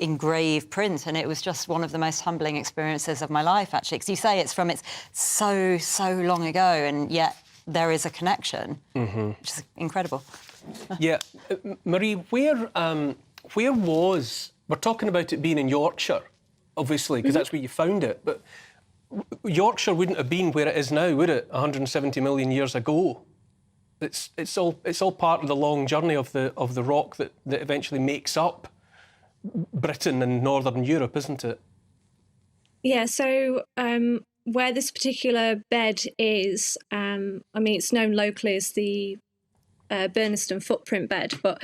engraved print, and it was just one of the most humbling experiences of my life, actually. Because you say it's so long ago, and yet there is a connection, which is incredible. Yeah, Marie, where was... We're talking about it being in Yorkshire, obviously, because that's where you found it, but Yorkshire wouldn't have been where it is now, would it, 170 million years ago? It's all part of the long journey of the rock that eventually makes up Britain and Northern Europe, isn't it? Yeah, so where this particular bed is, it's known locally as the Burniston footprint bed, but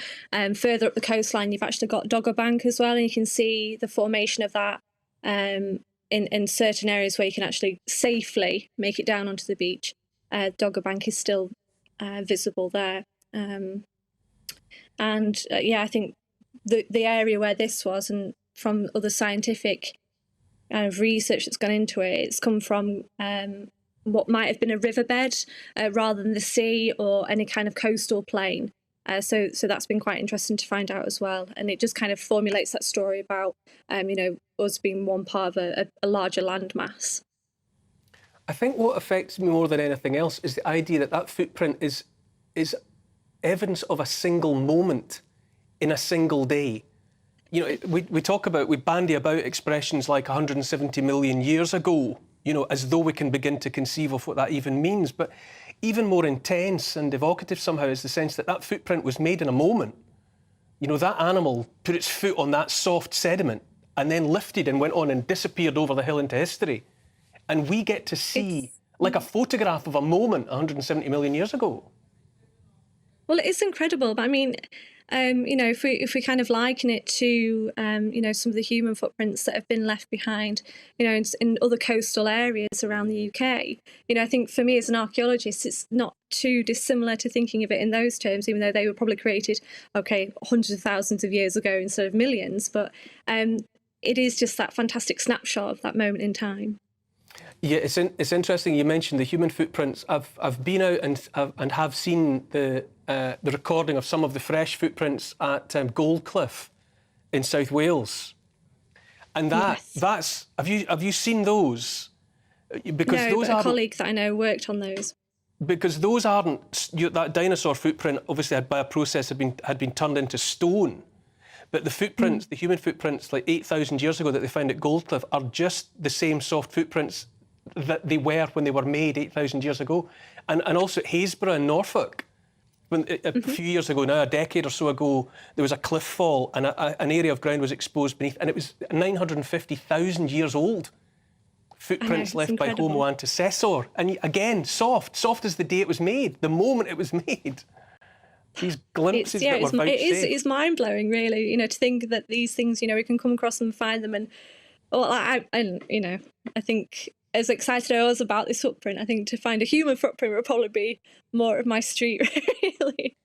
further up the coastline you've actually got Dogger Bank as well, and you can see the formation of that in certain areas where you can actually safely make it down onto the beach. Dogger Bank is still visible there, I think the area where this was, and from other scientific kind of research that's gone into it, it's come from what might have been a riverbed rather than the sea or any kind of coastal plain. So that's been quite interesting to find out as well. And it just kind of formulates that story about, us being one part of a larger landmass. I think what affects me more than anything else is the idea that footprint is evidence of a single moment in a single day. We bandy about expressions like 170 million years ago, as though we can begin to conceive of what that even means. But even more intense and evocative somehow is the sense that footprint was made in a moment. That animal put its foot on that soft sediment and then lifted and went on and disappeared over the hill into history. And we get to see like a photograph of a moment 170 million years ago. Well, it is incredible, but I mean, if we kind of liken it to, some of the human footprints that have been left behind, in other coastal areas around the UK, I think for me as an archaeologist, it's not too dissimilar to thinking of it in those terms, even though they were probably created, hundreds of thousands of years ago instead of millions. But it is just that fantastic snapshot of that moment in time. Yeah, it's interesting you mentioned the human footprints. I've been out and have seen the recording of some of the fresh footprints at Goldcliff in South Wales, and that's have you seen those? Because no, those but a colleague that I know worked on those. Because those aren't that dinosaur footprint. Obviously, by a process had been turned into stone. But the footprints, the human footprints, like 8,000 years ago that they found at Goldcliff, are just the same soft footprints that they were when they were made 8,000 years ago. And also at Haysborough in Norfolk, when a few years ago now, a decade or so ago, there was a cliff fall and an area of ground was exposed beneath, and it was 950,000 years old. Footprints left by Homo antecessor. And again, soft as the day it was made, the moment it was made. These glimpses that we're about to see. It's mind-blowing, really, to think that these things, we can come across them and find them. And, I think as excited I was about this footprint, I think to find a human footprint would probably be more of my street, really.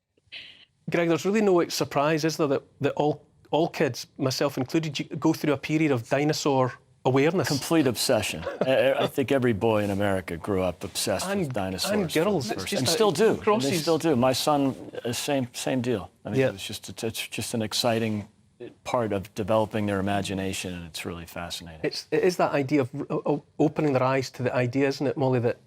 Greg, there's really no surprise, is there, that all kids, myself included, go through a period of dinosaur awareness. Complete obsession. I think every boy in America grew up obsessed with dinosaurs. And girls. And still do. They still do. My son, same deal. I mean, it's just an exciting part of developing their imagination, and it's really fascinating. It is that idea of opening their eyes to the idea, isn't it, Molly, that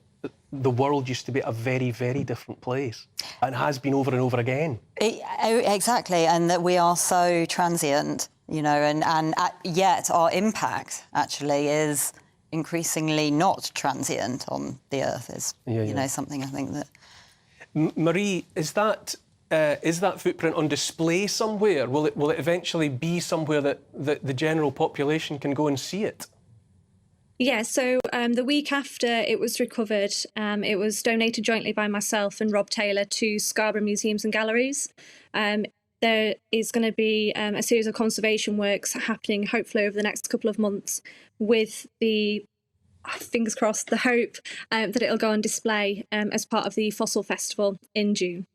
the world used to be a very, very different place and has been over and over again. Exactly, and that we are so transient. And yet our impact actually is increasingly not transient on the Earth. Is something I think that. Marie, is that footprint on display somewhere? Will it eventually be somewhere that the general population can go and see it? Yeah, so the week after it was recovered, it was donated jointly by myself and Rob Taylor to Scarborough Museums and Galleries. There is going to be a series of conservation works happening, hopefully over the next couple of months, with the, fingers crossed, the hope that it'll go on display as part of the Fossil Festival in June.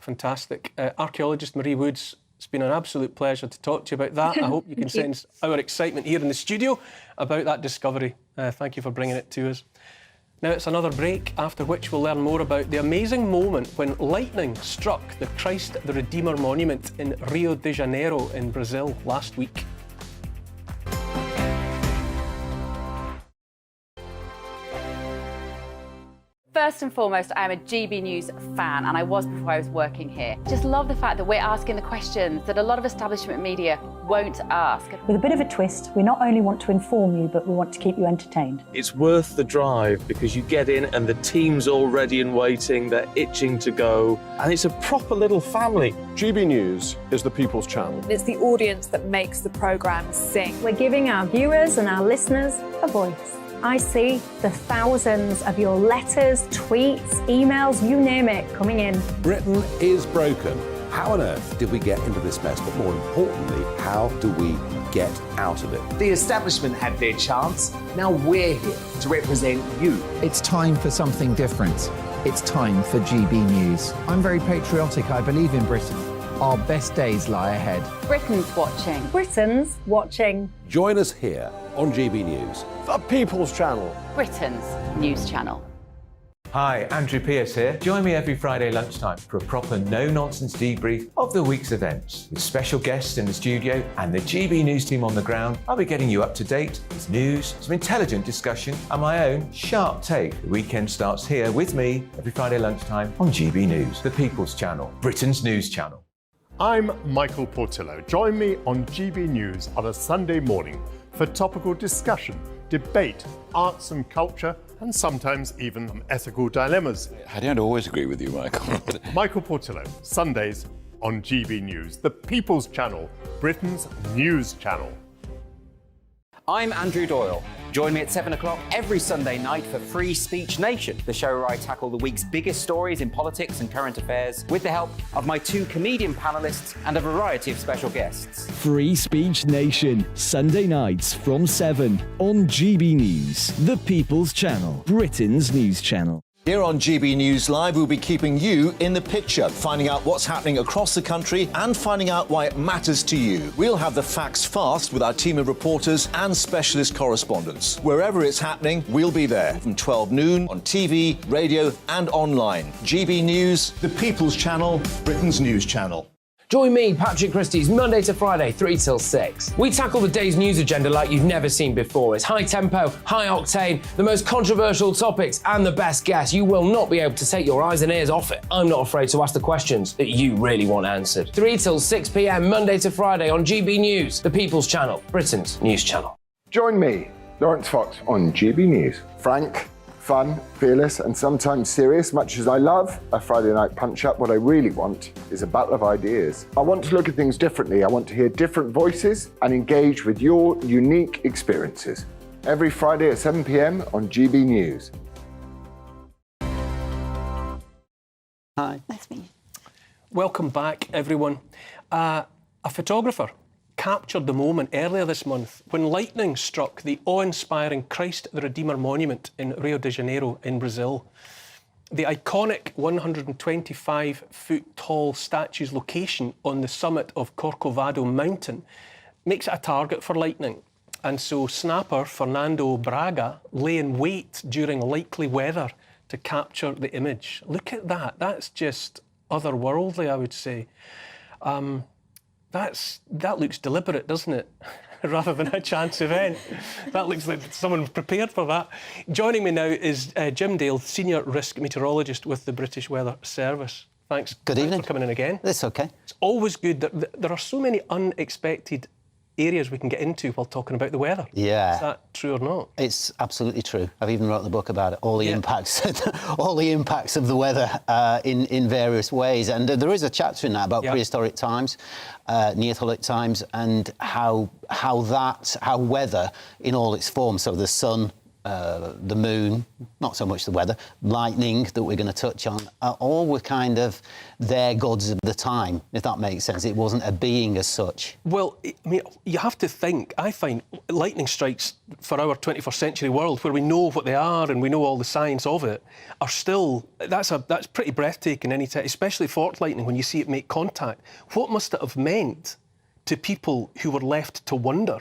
Fantastic. Archaeologist Marie Woods, It's been an absolute pleasure to talk to you about that. I hope you can sense our excitement here in the studio about that discovery. Thank you for bringing it to us. Now it's another break, after which we'll learn more about the amazing moment when lightning struck the Christ the Redeemer monument in Rio de Janeiro in Brazil last week. First and foremost, I am a GB News fan, and I was before I was working here. Just love the fact that we're asking the questions that a lot of establishment media won't ask. With a bit of a twist, we not only want to inform you, but we want to keep you entertained. It's worth the drive because you get in and the team's all ready and waiting, they're itching to go, and it's a proper little family. GB News is the People's Channel. It's the audience that makes the programme sing. We're giving our viewers and our listeners a voice. I see the thousands of your letters, tweets, emails, you name it, coming in. Britain is broken. How on earth did we get into this mess? But more importantly, how do we get out of it? The establishment had their chance. Now we're here to represent you. It's time for something different. It's time for GB News. I'm very patriotic. I believe in Britain. Our best days lie ahead. Britain's watching. Britain's watching. Join us here on GB News. The People's Channel. Britain's news channel. Hi, Andrew Pierce here. Join me every Friday lunchtime for a proper no-nonsense debrief of the week's events. With special guests in the studio and the GB News team on the ground, I'll be getting you up to date with news, some intelligent discussion, and my own sharp take. The weekend starts here with me every Friday lunchtime on GB News, the People's Channel, Britain's news channel. I'm Michael Portillo. Join me on GB News on a Sunday morning for topical discussion, debate, arts and culture, and sometimes even some ethical dilemmas. I don't always agree with you, Michael. Michael Portillo, Sundays on GB News, the People's Channel, Britain's news channel. I'm Andrew Doyle. Join me at 7 o'clock every Sunday night for Free Speech Nation, the show where I tackle the week's biggest stories in politics and current affairs with the help of my two comedian panellists and a variety of special guests. Free Speech Nation, Sunday nights from 7 on GB News, the People's Channel, Britain's news channel. Here on GB News Live, we'll be keeping you in the picture, finding out what's happening across the country and finding out why it matters to you. We'll have the facts fast with our team of reporters and specialist correspondents. Wherever it's happening, we'll be there from 12 noon on TV, radio and online. GB News, the People's Channel, Britain's news channel. Join me, Patrick Christie's, Monday to Friday, 3 till 6. We tackle the day's news agenda like you've never seen before. It's high tempo, high octane, the most controversial topics and the best guests. You will not be able to take your eyes and ears off it. I'm not afraid to ask the questions that you really want answered. 3 till 6 p.m, Monday to Friday on GB News, the People's Channel, Britain's news channel. Join me, Lawrence Fox, on GB News. Frank, fun, fearless and sometimes serious. Much as I love a Friday night punch-up, what I really want is a battle of ideas. I want to look at things differently. I want to hear different voices and engage with your unique experiences. Every Friday at 7 p.m. on GB News. Hi. Nice to meet you. Welcome back, everyone. A photographer captured the moment earlier this month when lightning struck the awe-inspiring Christ the Redeemer monument in Rio de Janeiro in Brazil. The iconic 125-foot tall statue's location on the summit of Corcovado Mountain makes it a target for lightning. And so snapper Fernando Braga lay in wait during likely weather to capture the image. Look at that. That's just otherworldly, I would say. That looks deliberate, doesn't it? Rather than a chance event. That looks like someone prepared for that. Joining me now is Jim Dale, Senior Risk Meteorologist with the British Weather Service. Thanks. Good evening. Thanks for coming in again. That's okay. It's always good. There are so many unexpected areas we can get into while talking about the weather. Yeah. Is that true or not? It's absolutely true. I've even wrote the book about it, all the impacts, all the impacts of the weather in various ways. And there is a chapter in that about prehistoric times, Neolithic times, and how weather in all its forms, so the sun, the moon, not so much the weather, lightning that we're going to touch on, all were kind of their gods of the time, if that makes sense. It wasn't a being as such. Well, I mean, you have to think, I find lightning strikes for our 21st century world, where we know what they are and we know all the science of it, are still, that's pretty breathtaking, especially fork lightning, when you see it make contact. What must it have meant to people who were left to wonder,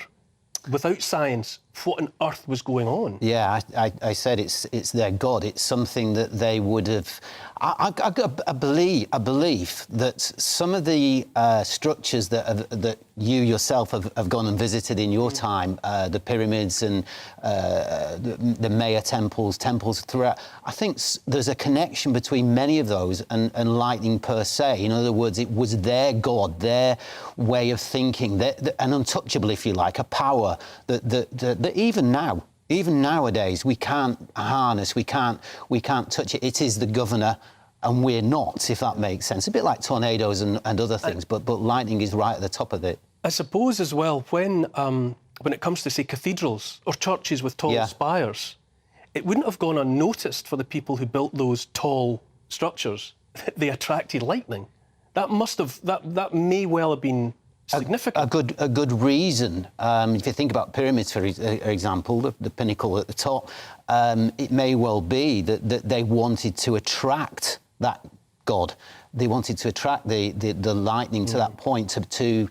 without science, what on earth was going on? Yeah, I said it's their God. It's something that they would have... I've got a belief that some of the structures that you yourself have gone and visited in your time, the pyramids and the Maya temples throughout, I think there's a connection between many of those and lightning per se. In other words, it was their God, their way of thinking, an untouchable, if you like, a power that even nowadays we can't harness, we can't touch it. It is the governor, and we're not, if that makes sense. A bit like tornadoes and other things, but lightning is right at the top of it. I suppose as well, when it comes to, say, cathedrals or churches with tall spires, it wouldn't have gone unnoticed for the people who built those tall structures. They attracted lightning. That may well have been significant. A good reason. If you think about pyramids, for example, the pinnacle at the top, it may well be that they wanted to attract that God. They wanted to attract the lightning to that point, to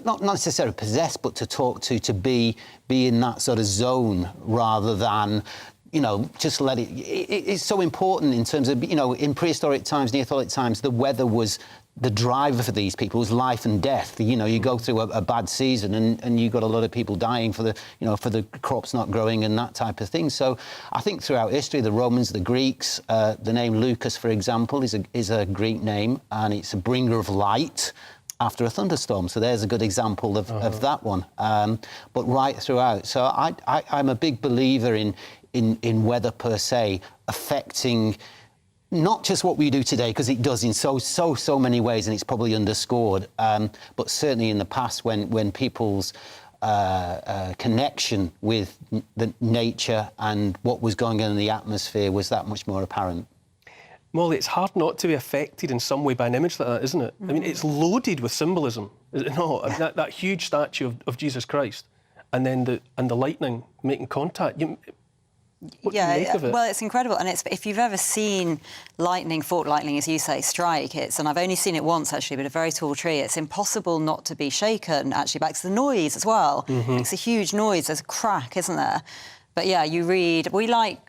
not necessarily possess, but to talk to be in that sort of zone, rather than, you know, just let it... It's so important in terms of, you know, in prehistoric times, Neolithic times, the weather was the driver for these people. It was life and death. You know, you go through a bad season and you've got a lot of people dying for the crops not growing and that type of thing. So I think throughout history, the Romans, the Greeks, the name Lucas, for example, is a Greek name, and it's a bringer of light after a thunderstorm. So there's a good example of that one. But right throughout. So I'm a big believer in weather per se affecting not just what we do today, because it does in so many ways, and it's probably underscored, but certainly in the past when people's connection with the nature and what was going on in the atmosphere was that much more apparent. Molly, it's hard not to be affected in some way by an image like that, isn't it? I mean, it's loaded with symbolism, is it not? That huge statue of Jesus Christ, and then the lightning making contact. What do you make of it? Well, it's incredible, and if you've ever seen lightning, fork lightning, as you say, strike, and I've only seen it once actually, but a very tall tree, it's impossible not to be shaken actually, back to the noise as well. It's a huge noise. There's a crack, isn't there? But yeah, we like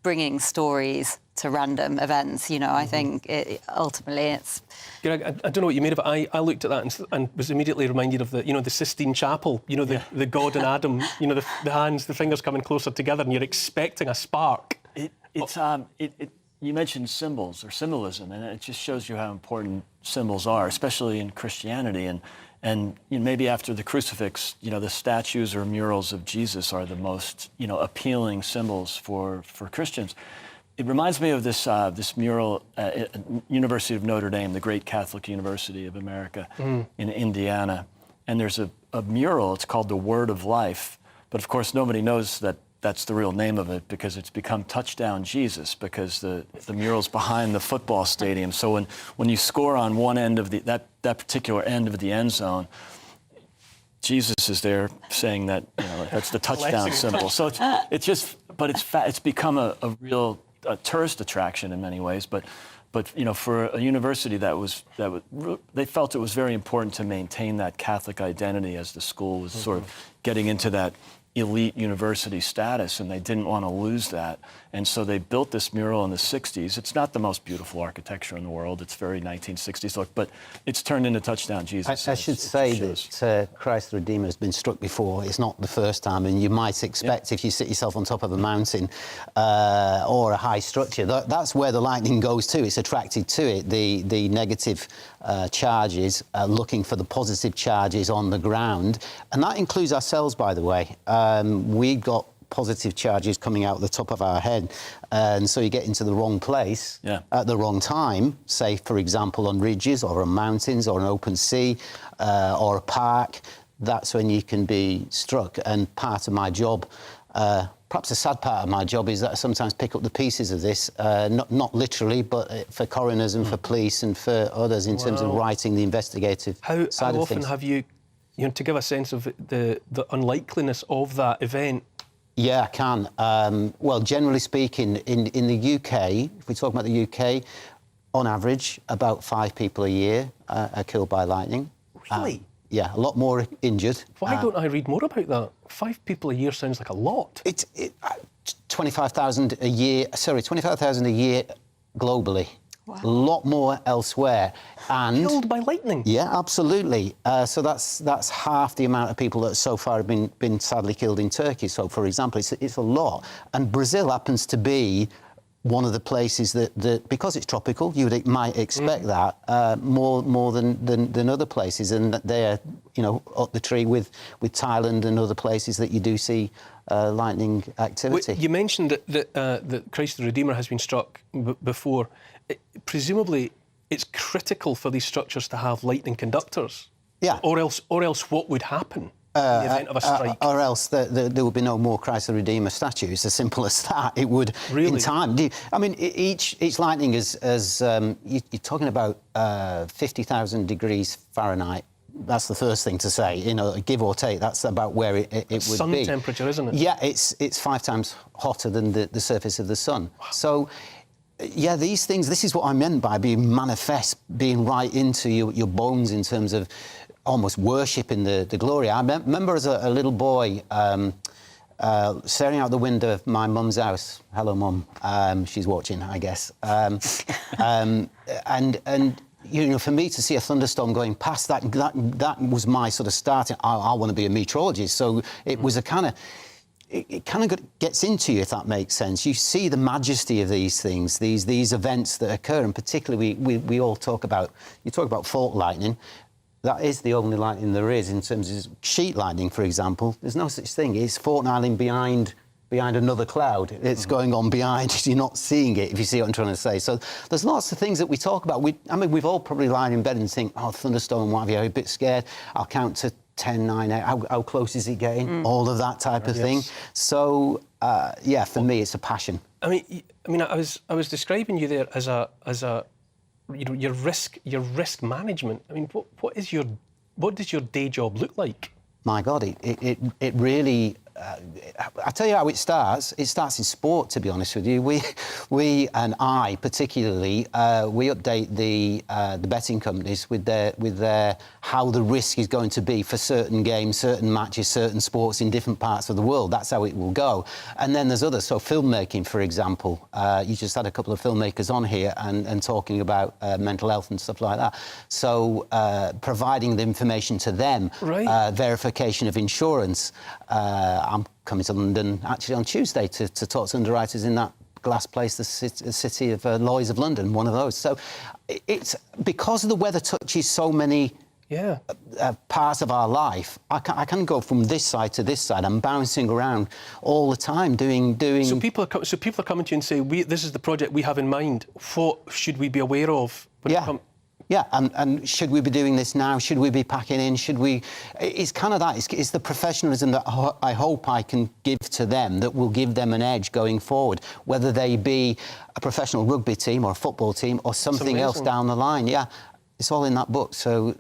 bringing stories to random events. You know, I think ultimately it's... I don't know what you made of it. I looked at that and was immediately reminded of the Sistine Chapel, the God and Adam, the hands, the fingers coming closer together, and you're expecting a spark. You mentioned symbols or symbolism, and it just shows you how important symbols are, especially in Christianity. And maybe after the crucifix, the statues or murals of Jesus are the most appealing symbols for Christians. It reminds me of this mural at University of Notre Dame, the great Catholic University of America in Indiana. And there's a mural, it's called The Word of Life. But of course, nobody knows that that's the real name of it, because it's become Touchdown Jesus, because the mural's behind the football stadium. So when you score on one end of that particular end of the end zone, Jesus is there saying that that's the touchdown symbol. So it's become a real tourist attraction in many ways, but for a university they felt it was very important to maintain that Catholic identity as the school was sort of getting into that elite university status, and they didn't want to lose that. And so they built this mural in the 60s. It's not the most beautiful architecture in the world. It's very 1960s look, but it's turned into Touchdown Jesus. I should say that Christ the Redeemer has been struck before. It's not the first time, and you might expect if you sit yourself on top of a mountain or a high structure, that's where the lightning goes to. It's attracted to it. The negative charges, looking for the positive charges on the ground, and that includes ourselves, by the way. We've got positive charges coming out the top of our head, and so you get into the wrong place at the wrong time, say for example on ridges or on mountains or an open sea or a park. That's when you can be struck. And part of my job perhaps a sad part of my job is that I sometimes pick up the pieces of this, not literally, but for coroners and for police and for others in terms of writing the investigative side of things. How often have you, to give a sense of the unlikeliness of that event? Yeah, I can. Well, generally speaking, in the UK, if we talk about the UK, on average, about 5 people a year are killed by lightning. Really? Yeah, a lot more injured. Why don't I read more about that? 5 people a year sounds like a lot. 25,000 a year. Sorry, 25,000 a year globally. Wow. A lot more elsewhere. And killed by lightning? Yeah, absolutely. So that's half the amount of people that so far have been sadly killed in Turkey. So, for example, it's a lot. And Brazil happens to be one of the places that because it's tropical, might expect that more than other places, and that they're up the tree with Thailand and other places that you do see lightning activity. You mentioned that Christ the Redeemer has been struck before. Presumably, it's critical for these structures to have lightning conductors. Yeah. Or else, what would happen? In the event of a strike. Or else there would be no more Christ the Redeemer statues. As simple as that. It would, in time. I mean, each lightning is you're talking about 50,000 degrees Fahrenheit. That's the first thing to say. Give or take, that's about where it would be. Sun temperature, isn't it? Yeah, it's 5 times hotter than the surface of the sun. Wow. So, yeah, these things. This is what I meant by being manifest, being right into your bones in terms of almost worshipping the glory. I remember as a little boy staring out the window of my mum's house. Hello, Mum. She's watching, I guess. And for me to see a thunderstorm going past, that was my sort of starting. I want to be a meteorologist. So it was a kind of. It kind of gets into you, if that makes sense. You see the majesty of these things, these events that occur, and particularly we all talk about. You talk about fault lightning. That is the only lightning there is in terms of sheet lightning, for example. There's no such thing. It's fortnightling behind another cloud. It's going on behind. You're not seeing it, if you see what I'm trying to say. So there's lots of things that we talk about. We've all probably lied in bed and think, thunderstorm, what have you, a bit scared. I'll count to 10, 9, 8. How close is it getting? All of that type of thing. So, for me, it's a passion. I mean, I was describing you there as a your risk management. I mean, what does your day job look like? My God, it really. I tell you how it starts. It starts in sport, to be honest with you. We and I particularly we update the betting companies with their how the risk is going to be for certain games, certain matches, certain sports in different parts of the world. That's how it will go. And then there's others. So filmmaking, for example, you just had a couple of filmmakers on here and talking about mental health and stuff like that. So providing the information to them, verification of insurance. I'm coming to London actually on Tuesday to talk to underwriters in that glass place, the city of Lloyd's of London, one of those. So it's because the weather touches so many parts of our life. I can go from this side to this side. I'm bouncing around all the time doing. So people are coming to you and say, "This is the project we have in mind. What should we be aware of?" Yeah, and should we be doing this now? Should we be packing in? Should we? It's kind of that. It's the professionalism that I hope I can give to them that will give them an edge going forward, whether they be a professional rugby team or a football team or something else down the line. Yeah, it's all in that book. So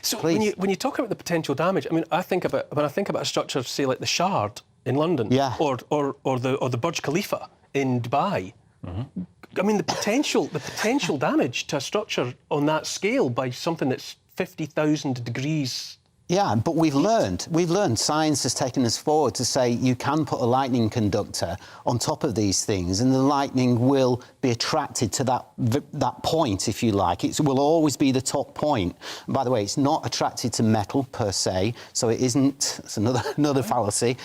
So please. when you talk about the potential damage, I mean, I think about a structure, say like the Shard in London, or the Burj Khalifa in Dubai. Mm-hmm. I mean, the potential damage to a structure on that scale by something that's 50,000 degrees. Yeah, but we've learned. Science has taken us forward to say you can put a lightning conductor on top of these things, and the lightning will be attracted to that point, if you like. It will always be the top point. And by the way, it's not attracted to metal per se, so it isn't. It's another fallacy.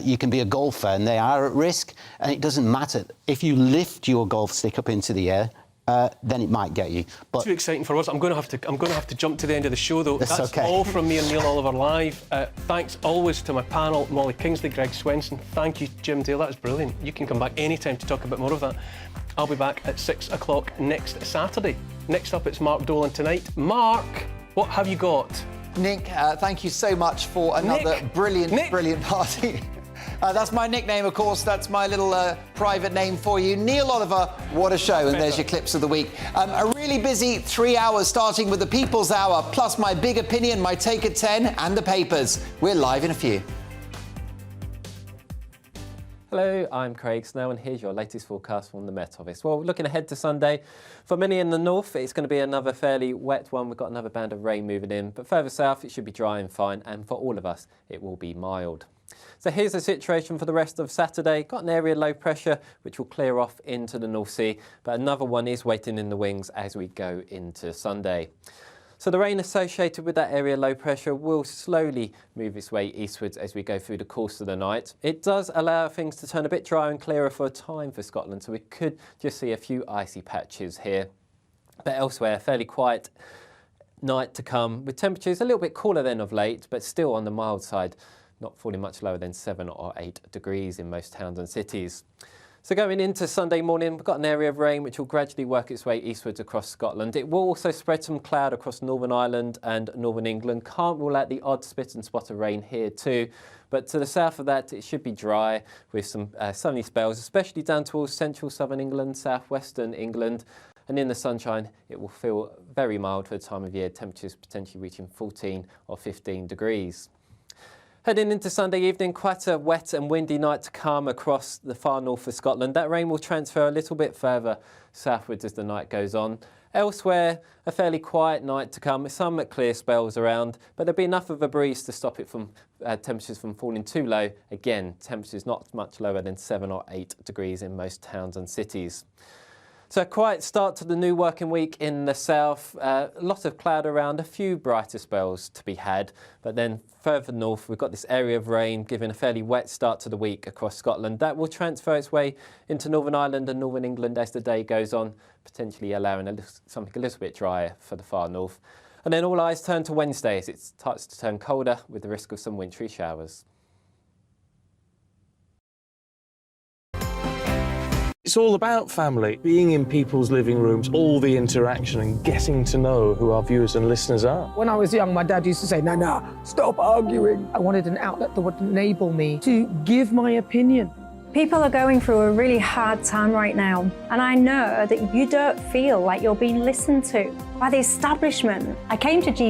You can be a golfer, and they are at risk, and it doesn't matter if you lift your golf stick up into the air. Then it might get you. But too exciting for us. I'm going to have to jump to the end of the show, though. That's okay. All from me and Neil Oliver live. Thanks always to my panel, Molly Kingsley, Greg Swenson. Thank you, Jim Dale. That was brilliant. You can come back anytime to talk a bit more of that. I'll be back at 6 o'clock next Saturday. Next up, it's Mark Dolan tonight. Mark, what have you got? Nick, thank you so much for another brilliant party. That's my nickname, of course. That's my little private name for you. Neil Oliver, what a show. And there's your clips of the week. A really busy 3 hours, starting with the People's Hour, plus my big opinion, my take at 10, and the papers. We're live in a few. Hello, I'm Craig Snell and here's your latest forecast from the Met Office. Well, looking ahead to Sunday, for many in the north, it's going to be another fairly wet one. We've got another band of rain moving in, but further south, it should be dry and fine, and for all of us, it will be mild. So here's the situation for the rest of Saturday. Got an area low pressure, which will clear off into the North Sea, but another one is waiting in the wings as we go into Sunday. So the rain associated with that area low pressure will slowly move its way eastwards as we go through the course of the night. It does allow things to turn a bit drier and clearer for a time for Scotland, so we could just see a few icy patches here. But elsewhere, fairly quiet night to come, with temperatures a little bit cooler than of late, but still on the mild side, not falling much lower than 7 or 8 degrees in most towns and cities. So going into Sunday morning, we've got an area of rain which will gradually work its way eastwards across Scotland. It will also spread some cloud across Northern Ireland and Northern England. Can't rule out the odd spit and spot of rain here too. But to the south of that, it should be dry with some sunny spells, especially down towards central southern England, southwestern England. And in the sunshine, it will feel very mild for the time of year, temperatures potentially reaching 14 or 15 degrees. Heading into Sunday evening, quite a wet and windy night to come across the far north of Scotland. That rain will transfer a little bit further southwards as the night goes on. Elsewhere, a fairly quiet night to come, with some clear spells around, but there'll be enough of a breeze to stop it from temperatures from falling too low. Again, temperatures not much lower than 7 or 8 degrees in most towns and cities. So a quiet start to the new working week in the south. A lot of cloud around, a few brighter spells to be had. But then further north, we've got this area of rain giving a fairly wet start to the week across Scotland. That will transfer its way into Northern Ireland and Northern England as the day goes on, potentially allowing something a little bit drier for the far north. And then all eyes turn to Wednesday as it starts to turn colder with the risk of some wintry showers. It's all about family, being in people's living rooms, all the interaction and getting to know who our viewers and listeners are. When I was young, my dad used to say, "Nana, stop arguing." I wanted an outlet that would enable me to give my opinion. People are going through a really hard time right now, and I know that you don't feel like you're being listened to by the establishment. I came to